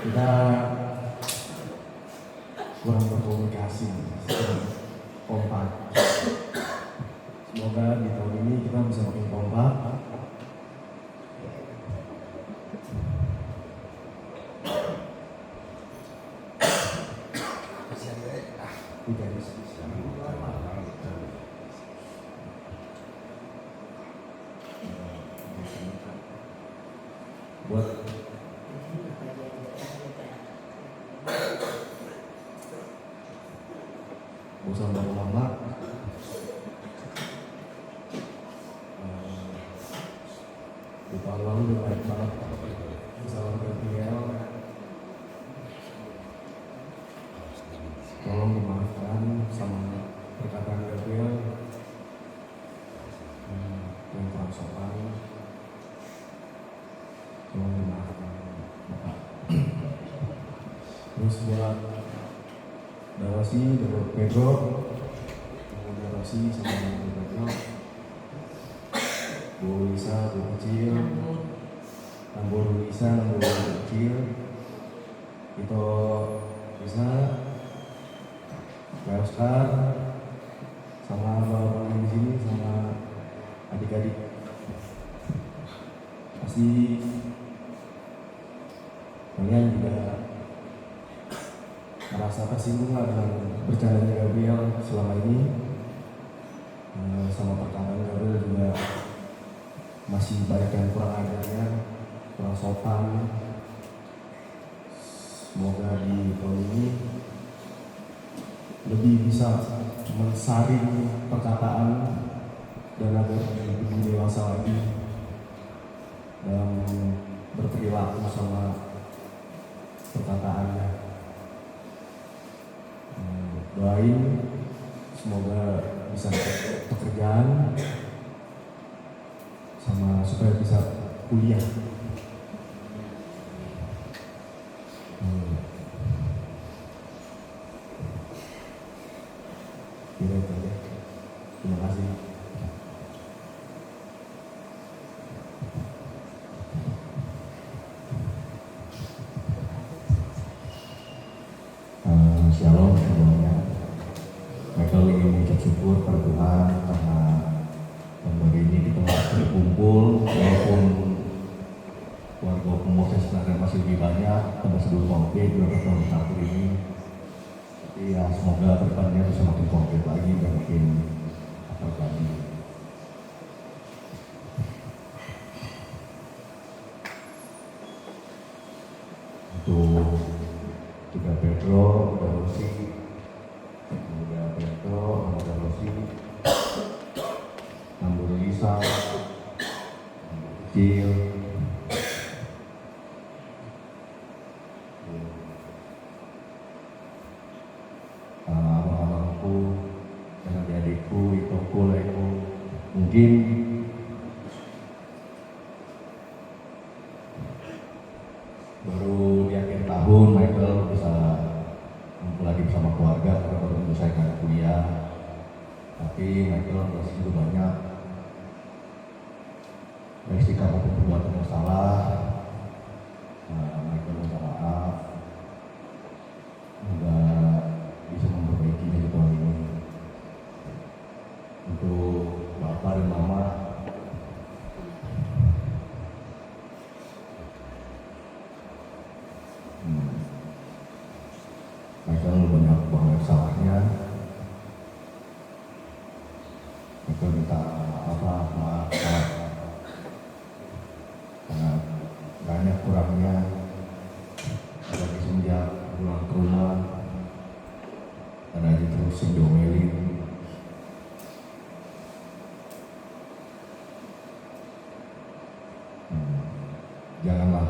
kita kurang berkomunikasi, kompak. Semoga di tahun ini kita bisa makin kompak. Buat bosan baru lama, di tahun lalu udah baik banget. Salam Gabriel, tolong dimaafkan sama perkataan Gabriel yang kurang sopan. Tolong dimaafkan. Terus buat Darasi, Pedro, Darasi sama Pedro, Bu Lisa, Bu Kecil, Nambur Lisa, Nambur Kecil, itu Lisa, Pak Oscar, sama bapak-bapak di sini, sama adik-adik. Pasti kalian juga merasa tersinggung lah dengan bercandanya Gabriel selama ini. Sama perkataan Gabriel juga masih banyak yang kurang ajarnya, kurang sopan. Semoga di tahun ini lebih bisa mensaring perkataan dan agar lebih dewasa lagi dalam berperilaku sama perkataannya. Doain semoga bisa dapat pekerjaan sama supaya bisa kuliah. Kira itu aja. Terima kasih. Shalom semuanya. Michael ingin mengucap syukur pada Tuhan karena hari ini kita berkumpul walaupun warga Pemosa sebenarnya masih lebih banyak pada sebelum COVID beberapa tahun terakhir ini. Tapi ya semoga kedepannya bisa makin konkret lagi dan makin akrab lagi. Untuk juga Pedro, udah Rosi, udah Pedro, udah Rosi, Nambur Lisa, Nambur Kecil, abang-abangku, dan adik-adikku, Itoku, Leko, mungkin baru di akhir tahun Michael bisa ngumpul lagi bersama keluarga karena baru menyelesaikan kuliah. Tapi Michael masih juga banyak dari sikap maupun perbuatan yang salah. Michael minta maaf, semoga bisa memperbaikinya di tahun ini. Untuk bapak dan mama, Michael banyak banget salahnya. Michael minta maaf karena banyak kurangnya. Apalagi semenjak pulang ke rumah karena aja terus diomelin. Janganlah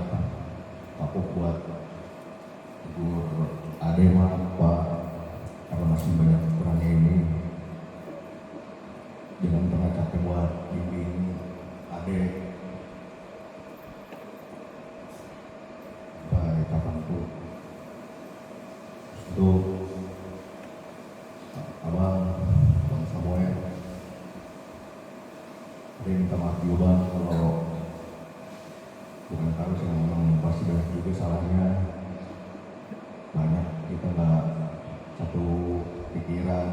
kapok buat tegur adek mah apa karena masih banyak kurangnya ini. Jangan pernah capek buat bimbing adek baik kapanpun. Untuk abang Samuel, adek minta maaf juga bang kalau bukan harus yang memang pasti banyak juga salahnya. Banyak kita nggak satu pikiran.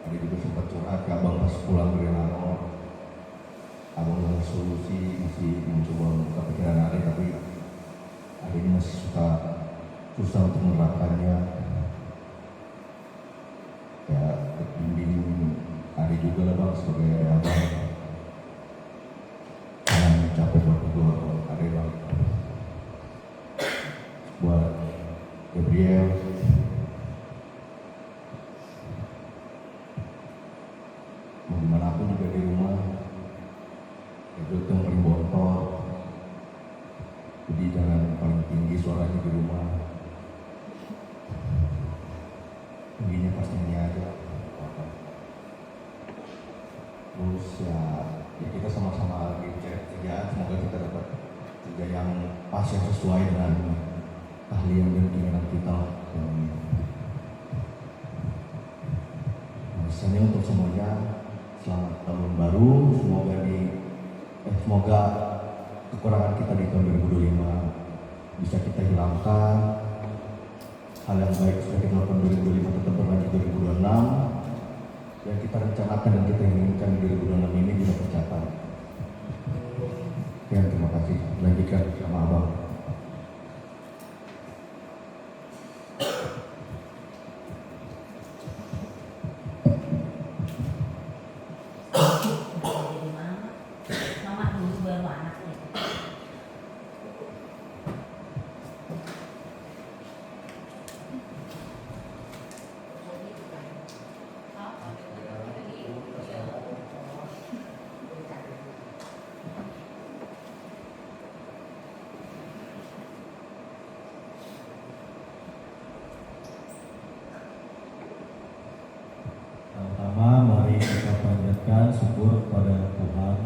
Ada juga sempat curhat ke abang pas pulang dari Lano. Abang dengan solusi masih mencoba membuka pikiran Ade, tapi Ade ini masih susah untuk menerapkannya. Ya bimbing Ade juga lah bang sebagai abang. Jangan capek buat kedua Ade bang. Buat Gabriel, mau gimana pun juga di rumah itu yang paling bontot, jadi jangan paling tinggi suaranya di rumah, tingginya pas nyanyi aja. Terus ya kita sama-sama lagi cari kerjaan, semoga kita dapat kerja yang pas, yang sesuai dengan keahlian dan keinginan kita. Misalnya untuk semuanya, selamat tahun baru. Semoga kekurangan kita di tahun 2025 bisa kita hilangkan. Hal yang baik sudah kita lakukan 2025 tetap berlanjut 2026. Yang kita rencanakan dan kita inginkan di 2026 ini bisa tercapai. Sekian, terima kasih. Lanjutkan sama Abang. Mama dulu baru anaknya. Pertama, mari kita panjatkan syukur kepada Tuhan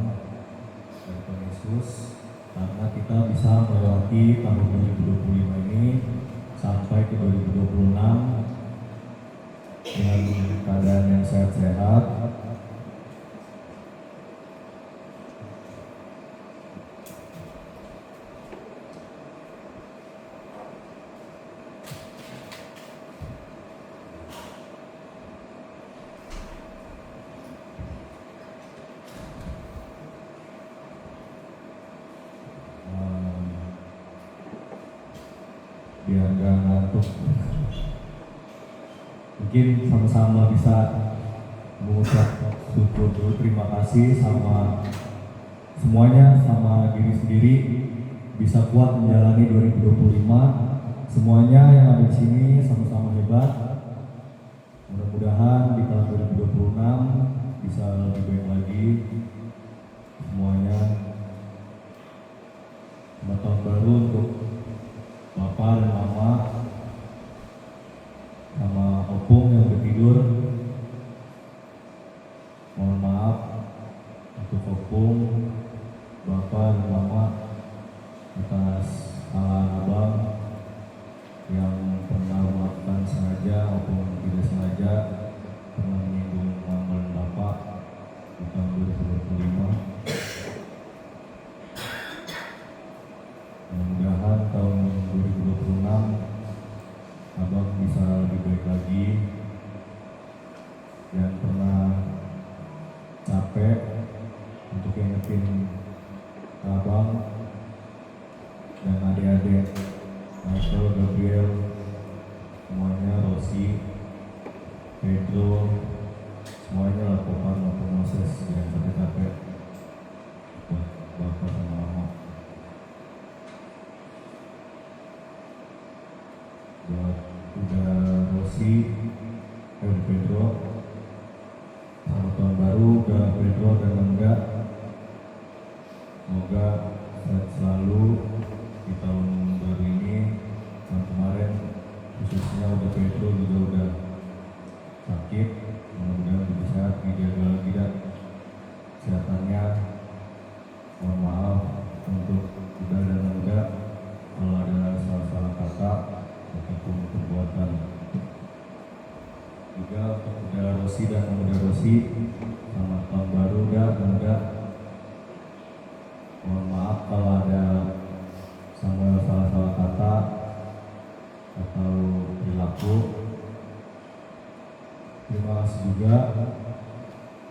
dan Tuhan Yesus karena kita bisa melewati tahun 2025 ini sampai ke 2026 dengan keadaan yang sehat-sehat. Biar gak ngantuk, mungkin sama-sama bisa mengucap syukur dulu, terima kasih sama semuanya, sama diri sendiri bisa kuat menjalani 2025. Semuanya yang ada di sini sama-sama hebat. Mudah-mudahan di tahun 2026 bisa lebih baik lagi semuanya. Selamat tahun baru untuk Bapak dan Mama sama Opung yang udah tidur. Mohon maaf untuk Opung, Bapak dan Mama atas kesalahan Abang yang pernah melakukan sengaja maupun tidak sengaja pernah menyinggung Mama dan Bapak di tahun 2025. Mudah-mudahan tahun 2026 Abang bisa lebih baik lagi. Jangan pernah capek untuk ingetin Abang dan adik-adik Michael, Gabriel, semuanya, Rosi, Pedro, semuanya lah, Popar maupun Moses. Jangan sampai capek buat Bapak sama Mama. Buat udah Rosi, Pedro, selamat tahun baru udah Pedro dan Angga. Semoga sehat selalu di tahun baru ini. Tahun kemarin khususnya udah Pedro juga udah sakit, mudah-mudahan lebih sehat, dijaga lagi dan kesehatannya. Mohon maaf untuk udah dan Angga kalau ada salah-salah kata ataupun perbuatan. Juga untuk Uda Rosi dan Uda Rosi, selamat tahun baru dan Uda. Mohon maaf kalau ada salah-salah kata atau perilaku. Terima kasih juga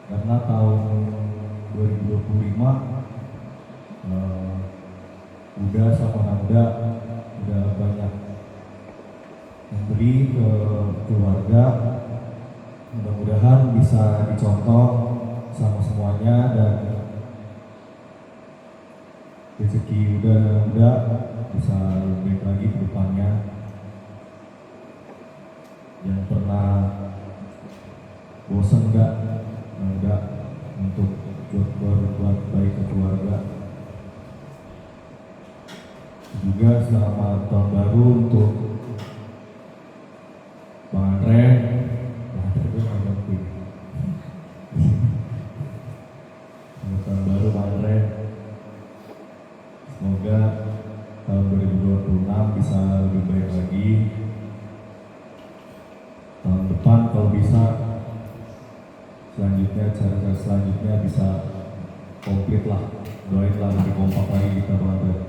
karena tahun 2025 Uda sama Nanda udah banyak memberi ke keluarga. Mudah-mudahan bisa dicontoh sama semuanya dan rezeki Uda bisa lebih baik lagi ke depannya. Jangan pernah bosan enggak untuk berbuat baik ke keluarga. Juga selamat tahun baru untuk Bang Andre. Selamat tahun baru Bang Andre. Semoga tahun 2026 bisa lebih baik lagi. Tahun depan kalau bisa cara selanjutnya bisa komplit lah. Doain lah lebih kompak lagi kita teman-teman.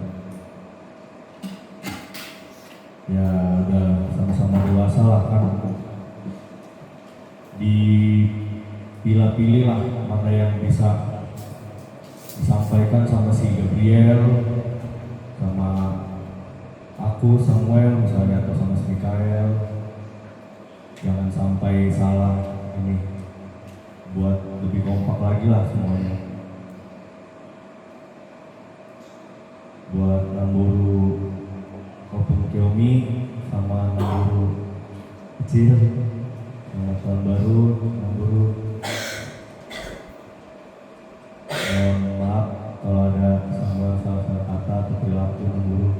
Ya udah sama-sama dewasa lah kan. Pilih lah mana yang bisa disampaikan sama si Gabriel, sama aku Samuel misalnya, atau sama si Mikael. Jangan sampai salah ini, buat lebih kompak lagi lah semuanya. Buat Namburu Opung Kyomi sama Namburu kecil, selamat tahun baru Namburu. Maaf kalau ada salah kata atau perilaku Namburu.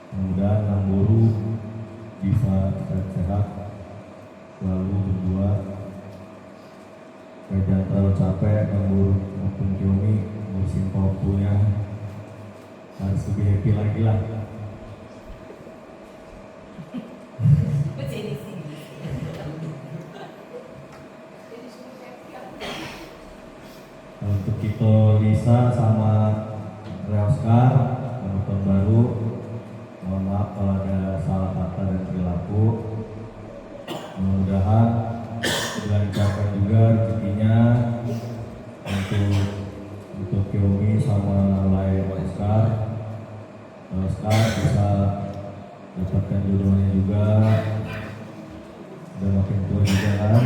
Mudah-mudahan Namburu bisa sehat, selalu berdua. Jangan terlalu capek Namburu maupun Kyomi ngurusin Papua, harus lebih happy lagi lah. Untuk Kito Lisa sama Reoskar, selamat tahun baru. Mohon maaf kalau ada salah kata dan perilaku. Mudah-mudahan dilancarkan juga rezekinya untuk Kyomi sama Lai Oscar. Oscar bisa dapatkan jodohnya juga. Udah makin tua juga kan.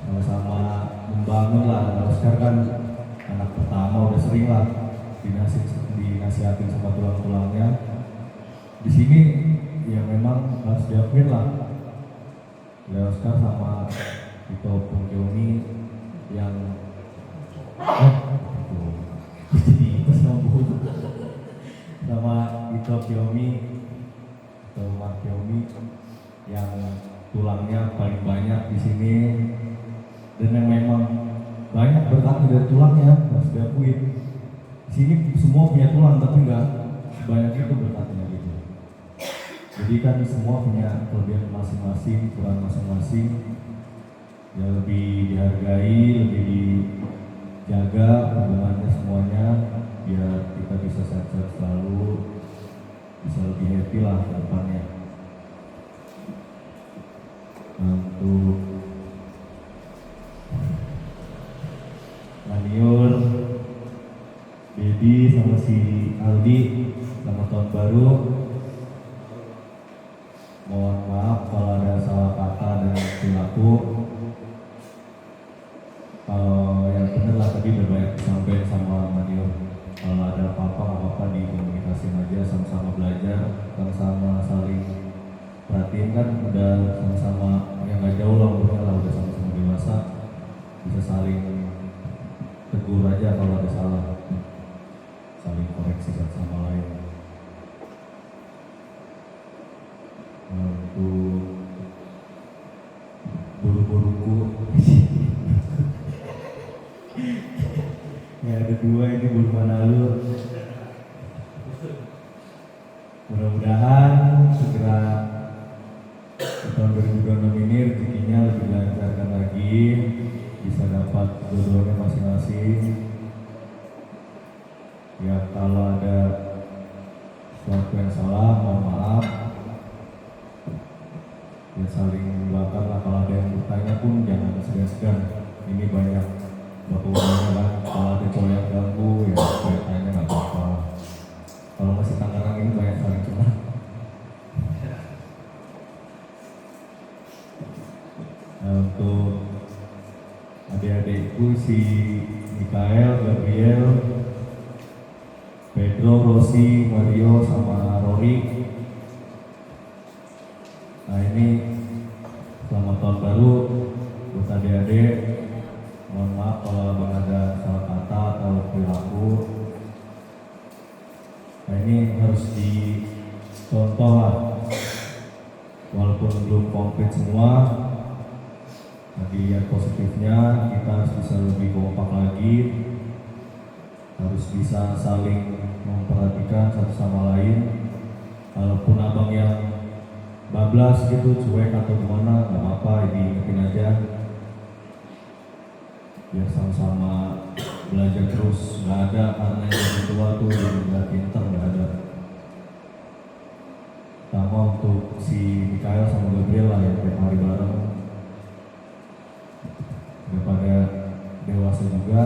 Sama-sama membangun lah. Oscar kan anak pertama, udah sering lah dinasihatin sama tulang-tulangnya. Di sini ya memang harus diakuin lah, Oscar sama Kito Pungkyomi yang sama Kito Kyomi atau Mark Kyomi yang tulangnya paling banyak di sini, dan yang memang banyak berkatnya dari tulangnya, harus diakuin. Di sini semua punya tulang tapi nggak sebanyak itu berkatnya gitu. Jadi kan semua punya kelebihan masing-masing, kurang masing-masing. Ya lebih dihargai, lebih dijaga hubungannya semuanya, biar kita bisa sehat-sehat selalu, bisa lebih happy lah ke depannya. Untuk Maniur, Dedi sama si Aldi, selamat tahun baru. Mohon maaf kalau ada salah kata dan perilaku. Kalau yang benar lah tadi udah banyak disampaikan sama Maniur. Kalau ada apa-apa dikomunikasiin aja, sama-sama belajar, sama-sama saling perhatiin, kan udah sama-sama yang gak jauh lah umurnya lah, udah sama-sama dewasa, bisa saling tegur aja kalau ada salah, saling koreksi satu sama lain. Untuk buru-buruku ya ada dua ini buru Manalu. Mudah-mudahan segera tahun 2026 ini rezekinya lebih dilancarkan lagi, bisa dapat jodohnya masing-masing. Ya kalau ada sesuatu yang salah, mohon maaf. Ya saling mendoakan lah, kalau ada yang bertanya pun jangan segan-segan. Ini banyak bapak-bapaknya kan, kalau ada cowok yang ganggu ya boleh tanya, nggak apa-apa. Kalau masih Tangerang ini banyak saling curhat. Nah, untuk adik-adikku si Mikael, Gabriel, Pedro, Rossi, Mario, sama Rory. Nah ini selamat tahun baru buat adik-adik. Mohon maaf kalau ada salah kata atau perilaku. Nah ini harus dicontoh lah. Walaupun belum komplit semua, lagi lihat positifnya, kita harus bisa lebih kompak lagi. lain, harus bisa saling memperhatikan satu sama lain. Kalaupun abang yang bablas gitu, cuek atau gimana, nggak apa-apa, diingetin aja. Biar sama-sama belajar terus, nggak ada karena yang lebih tua tuh nggak pinter, nggak ada. Sama untuk si Mikael sama Gabriel lah yang tiap hari bareng, daripada dewasa juga.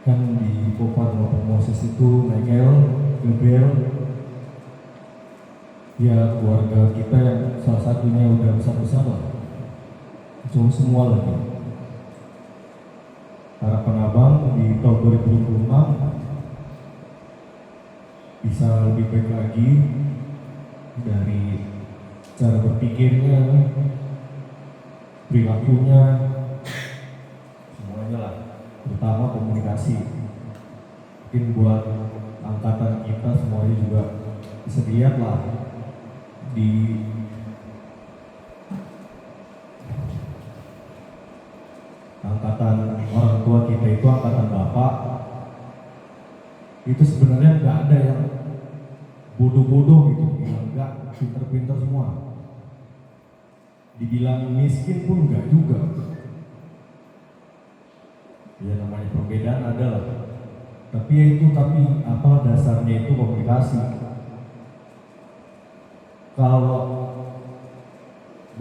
Kan di Kopar maupun Moses itu Michael, Gabriel, ya keluarga kita yang salah satunya udah besar-besar lah, cowok semua lagi. Harapan abang di tahun 2026 bisa lebih baik lagi dari cara berpikirnya, perilakunya, semuanya lah. Terutama komunikasi. Mungkin buat angkatan kita semuanya juga bisa dilihat lah di angkatan orang tua kita itu, angkatan bapak itu sebenarnya nggak ada yang bodoh-bodoh gitu, bilang nggak, pinter-pinter semua. Dibilang miskin pun nggak juga. Ya namanya perbedaan ada lah. Tapi apa dasarnya itu komunikasi. Kalau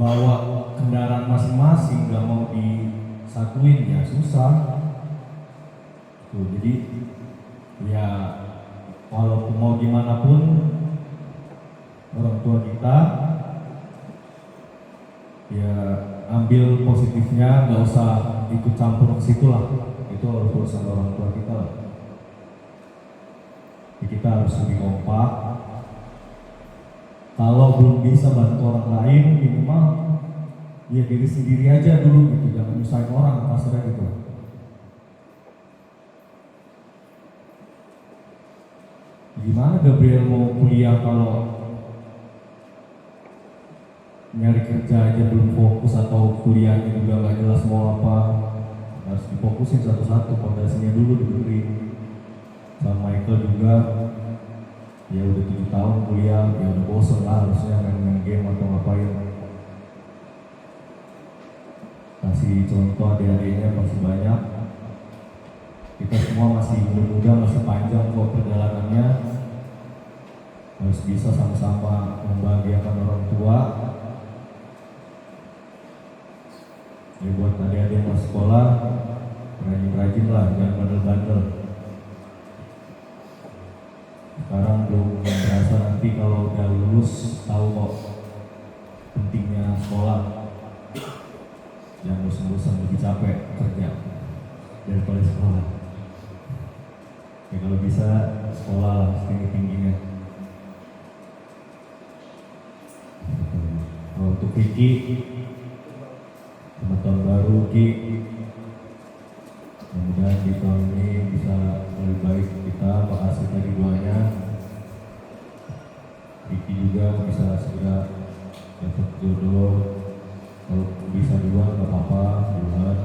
bawa kendaraan masing-masing nggak mau disatuin ya susah. Tuh, jadi ya walaupun mau gimana pun orang tua kita ya ambil positifnya, nggak usah ikut campur ke situ lah. Itu harus urusan orang tua kita lah. Jadi kita harus lebih kompak. Kalau belum bisa bantu orang lain, minimal ya diri sendiri aja dulu gitu, jangan nyusahin orang kasarnya gitu. Gimana Gabriel mau kuliah kalau nyari kerja aja belum fokus, atau kuliahnya juga nggak jelas mau apa? Harus difokusin satu-satu, fondasinya dulu diberi. Sama Michael juga, ya udah 7 tahun kuliah, ya udah bosen lah harusnya main game atau ngapain. Kasih contoh adik-adiknya masih banyak. Kita semua masih muda-muda, masih panjang kok perjalanannya. Harus bisa sama-sama membahagiakan orang tua. Ya buat adik-adik yang masih sekolah, rajin-rajin lah, jangan bandel-bandel. Sekarang belum berasa, nanti kalau udah lulus tahu kok pentingnya sekolah. Jangan bosan-bosan, lebih capek kerja daripada sekolah. Ya kalau bisa sekolah lah setinggi-tingginya. Untuk Vicky, selamat tahun baru Ki. Mudah-mudahan di tahun ini bisa lebih baik kita. Makasih tadi doanya. Vicky juga bisa segera dapat jodoh. Kalau bisa duluan nggak apa-apa, duluan.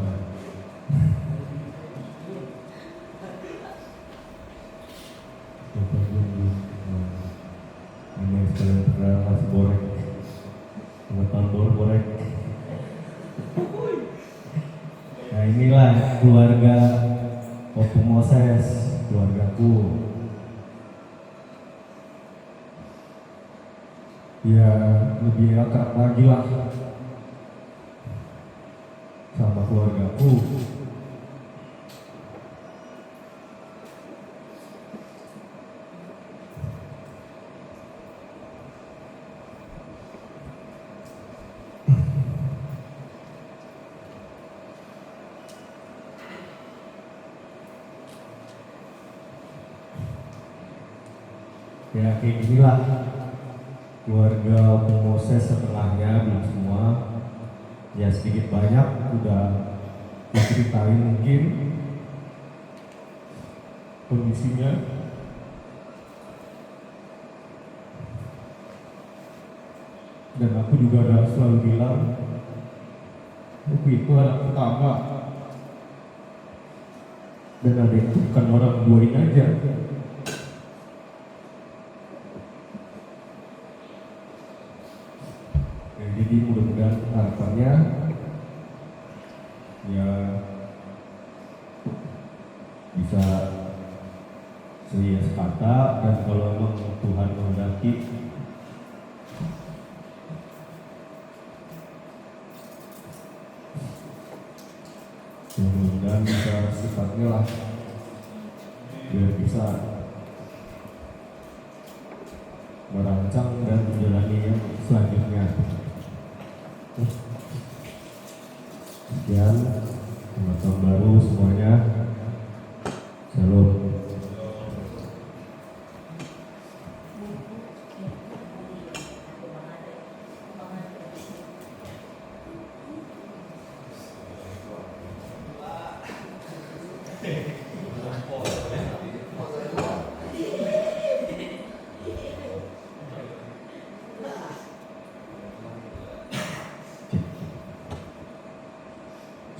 Ini sekalian perkenalan masih borek. Selamat tahun baru borek. Nah inilah keluarga Opu Moses, keluargaku. Ya lebih akrab lagi lah sama keluargaku. Ya kayak ginilah keluarga Opu Moses, setengahnya belum semua. sedikit banyak udah diceritain mungkin kondisinya. Dan aku juga udah selalu bilang, aku itu anak pertama, dan ada itu bukan orang duain aja. Jadi mudah-mudahan harapannya ya bisa seias kata, dan kalau memang Tuhan menghendaki mudah-mudahan bisa sifatnya lah biar bisa merancang dan menjalani yang selanjutnya. Sekian, selamat tahun baru semuanya. Shalom.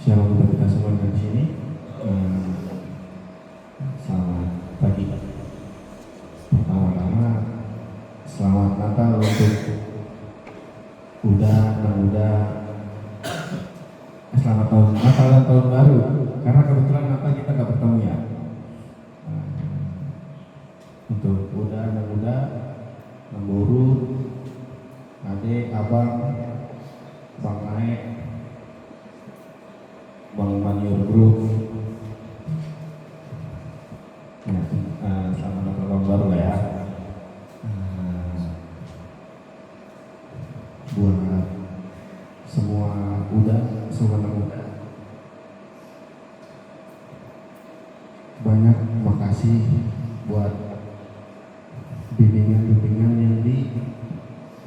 Shalom untuk kita semua di sini. Selamat pagi. Pertama-tama selamat Natal untuk selamat tahun Natal dan tahun baru. Karena kebetulan Natal kita nggak bertemu ya. Untuk anak muda, memburu, adik, abang, bang naik, Bang Maniur Group. Ya, selamat Natal tahun baru ya. Buat semua semua anak muda, banyak makasih buat bimbingan yang di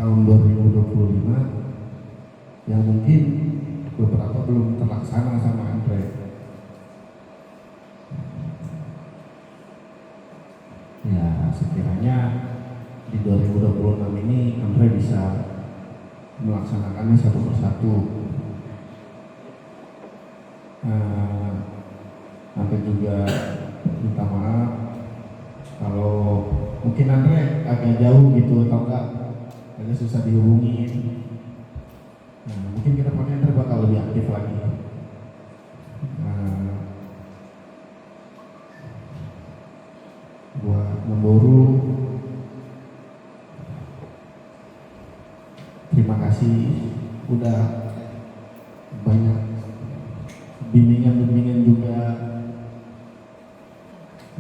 tahun 2025 yang mungkin beberapa belum terlaksana sama Andre. Ya, sekiranya di 2026 ini Andre bisa melaksanakannya satu persatu. Andre juga minta maaf kalau mungkin Andre agak jauh gitu atau agak susah dihubungin. Mungkin kita pakai Andre bakal lebih aktif lagi. Buat memburu, terima kasih udah banyak bimbingan juga,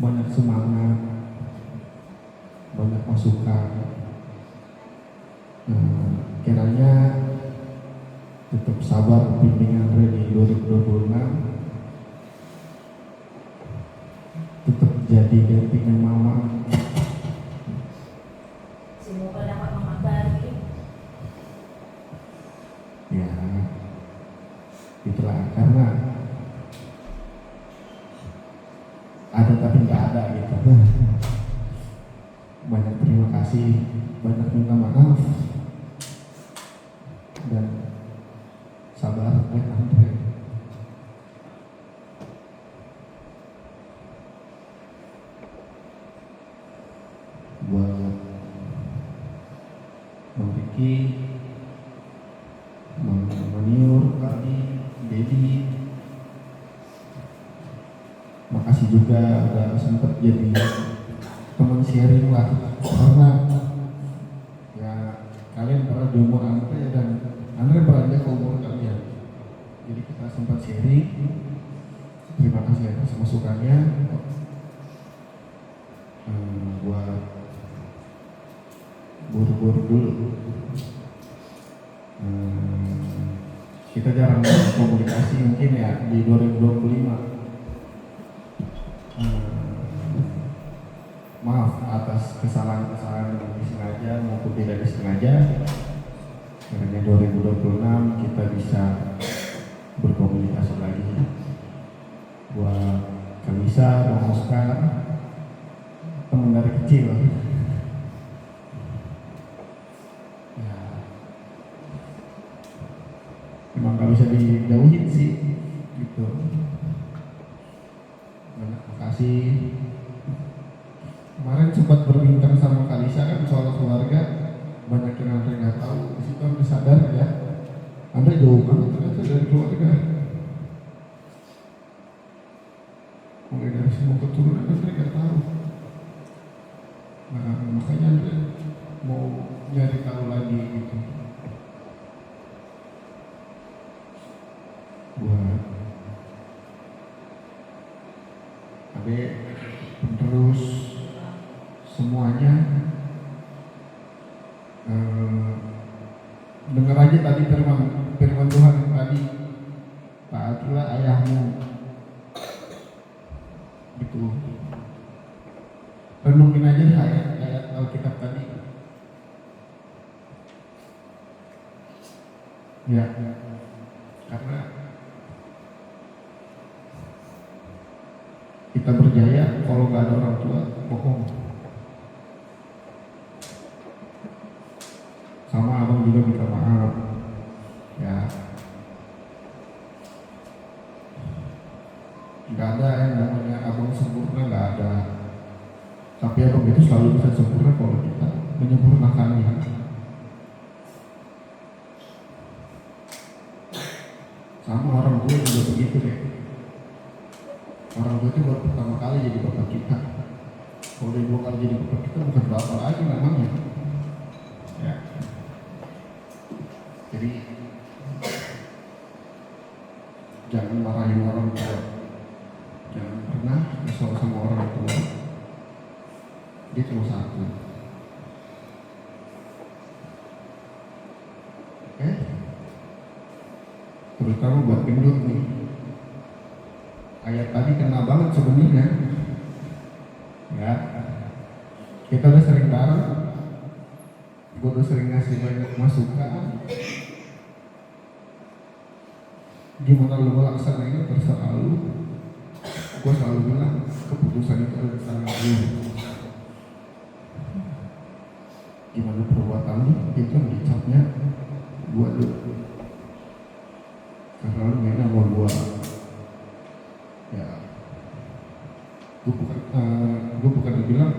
banyak semangat, banyak masukan. Kiranya tetap sabar bimbingan di 2026, tetap jadi bimbingan mama. Semoga dapat mama baru. Ya, itulah karena ada tapi nggak ada gitu. Banyak terima kasih, banyak minta maaf, dan sabar Andre. Buat Bang Riki, Bang Maniur, Kali, Dedi, makasih juga udah sempat jadi teman sharing lah, karena ya kalian pernah di umur Andre dan Andre berada ke umur kalian, jadi kita sempat sharing. Terima kasih atas masukannya. Buat buru-buru dulu, kita jarang komunikasi mungkin ya di 2025. Maaf atas kesalahan-kesalahan yang disengaja maupun tidak disengaja. Karena 2026 kita bisa berkomunikasi lagi. Buat Kalisa, Bang Oscar, teman dari kecil. Ya, emang gak bisa dijauhin sih, gitu. Banyak makasih. Kemarin sempat berbincang sama Kalisa kan soal keluarga, banyak yang Andre nggak tahu. Di situ Andre sadar ya, Andre jauh banget ternyata dari keluarga. Mulai dari semua keturunan Andre nggak tahu. Nah, makanya Andre mau nyari tahu lagi gitu. Buat Abe terus semuanya dengar aja tadi firman Tuhan yang tadi, taatilah ayahmu, gitu. Renungin aja ayat Alkitab tadi. Ya, karena kita berjaya kalau nggak ada orang tua, bohong. Sama abang juga minta maaf ya, nggak ada yang namanya abang sempurna, nggak ada, tapi abang itu selalu bisa sempurna kalau kita menyempurnakannya. Sama orang tua juga begitu deh. Orang tua itu baru pertama kali jadi bapak kita. Kalau dia 2 kali jadi bapak kita, bukan bapak lagi namanya ya. Jadi jangan marahin orang tua, jangan pernah kesal sama orang tua. Dia cuma satu. Oke? Terutama buat gendut nih. Ayat tadi kena banget sebenarnya. Ya, kita udah sering bareng. Gue udah sering ngasih banyak masukan. Gimana lu laksanain terserah lu. Gue selalu bilang keputusan itu ada di tangan lu. Gimana perbuatan lu itu yang dicapnya gue lu. Karena lu mainnya sama gue. Ya, gue bukan bilang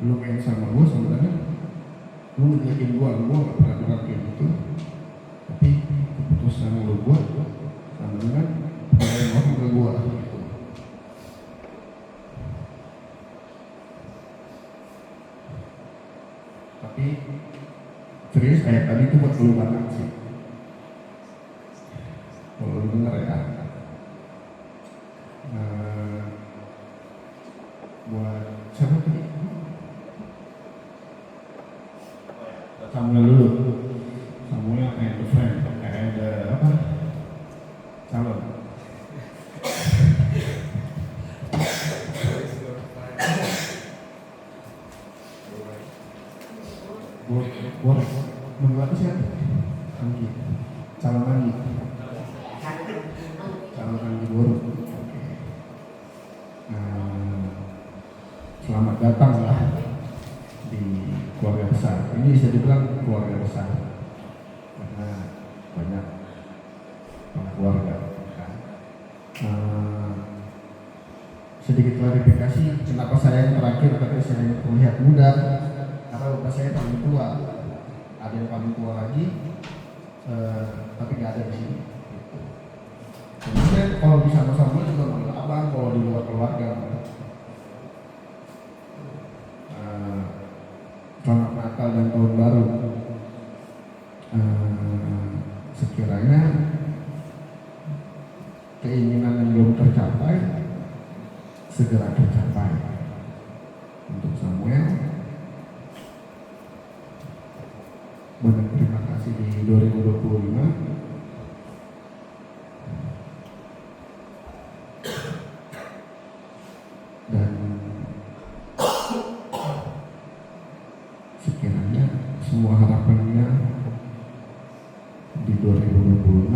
lu main sama gue, sebenarnya lu ngejelekin gue gak pernah bilang kayak gitu. Tapi keputusan lu gue sama dengan orang orang ke gue gitu. Tapi serius kayak tadi itu buat lu banget sih. Kalau lu denger ya, buat siapa tadi? Samuel dulu. Samuel and the friend and apa? Calon. Boleh. Menurut apa sih? Anggi. Calon Anggi. Calon Anggi Boru. Selamat datang lah di keluarga besar. Ini bisa dibilang keluarga besar karena banyak keluarga. Sedikit klarifikasi, kenapa saya yang terakhir tapi saya yang terlihat muda? Karena bapak saya paling tua, ada yang paling tua lagi, tapi nggak ada di sini. Kemudian kalau di sama-sama juga manggil abang kalau di luar keluarga. Selamat Natal dan Tahun Baru. Sekiranya keinginan yang belum tercapai segera tercapai. Untuk Samuel, banyak terima kasih di 2025. Dan sekiranya semua harapannya di 2026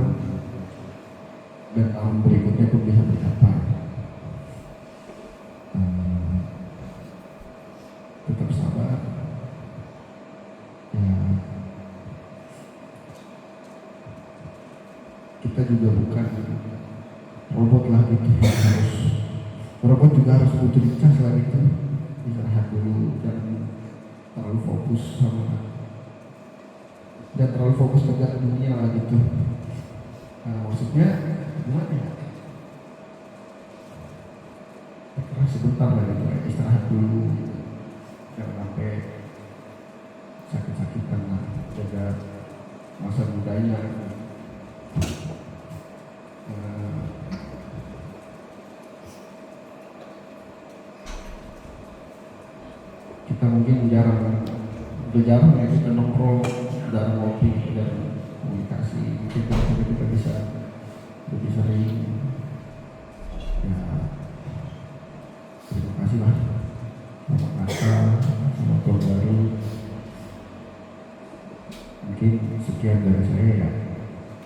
dan tahun berikutnya pun bisa tercapai. Tetap sabar. Ya, kita juga bukan robot lah gitu, harus robot juga harus butuh dicas lah gitu, istirahat dulu dan terlalu fokus sama dan terlalu fokus kejar dunia lah gitu. Maksudnya gimana ya? Karena sebentar lah gitu, istirahat dulu, jangan sampai sakit-sakitan lah, jaga masa mudanya. Kita mungkin udah jarang ya kita nongkrong, jarang ngopi, dan komunikasi. Mungkin kita bisa lebih sering. Ya, terima kasih lah. Selamat Natal, selamat tahun baru. Mungkin sekian dari saya ya.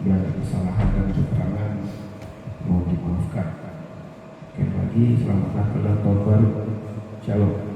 Bila ada kesalahan dan kekurangan, mohon dimaafkan. Sekali lagi selamat Natal dan tahun baru. Shalom.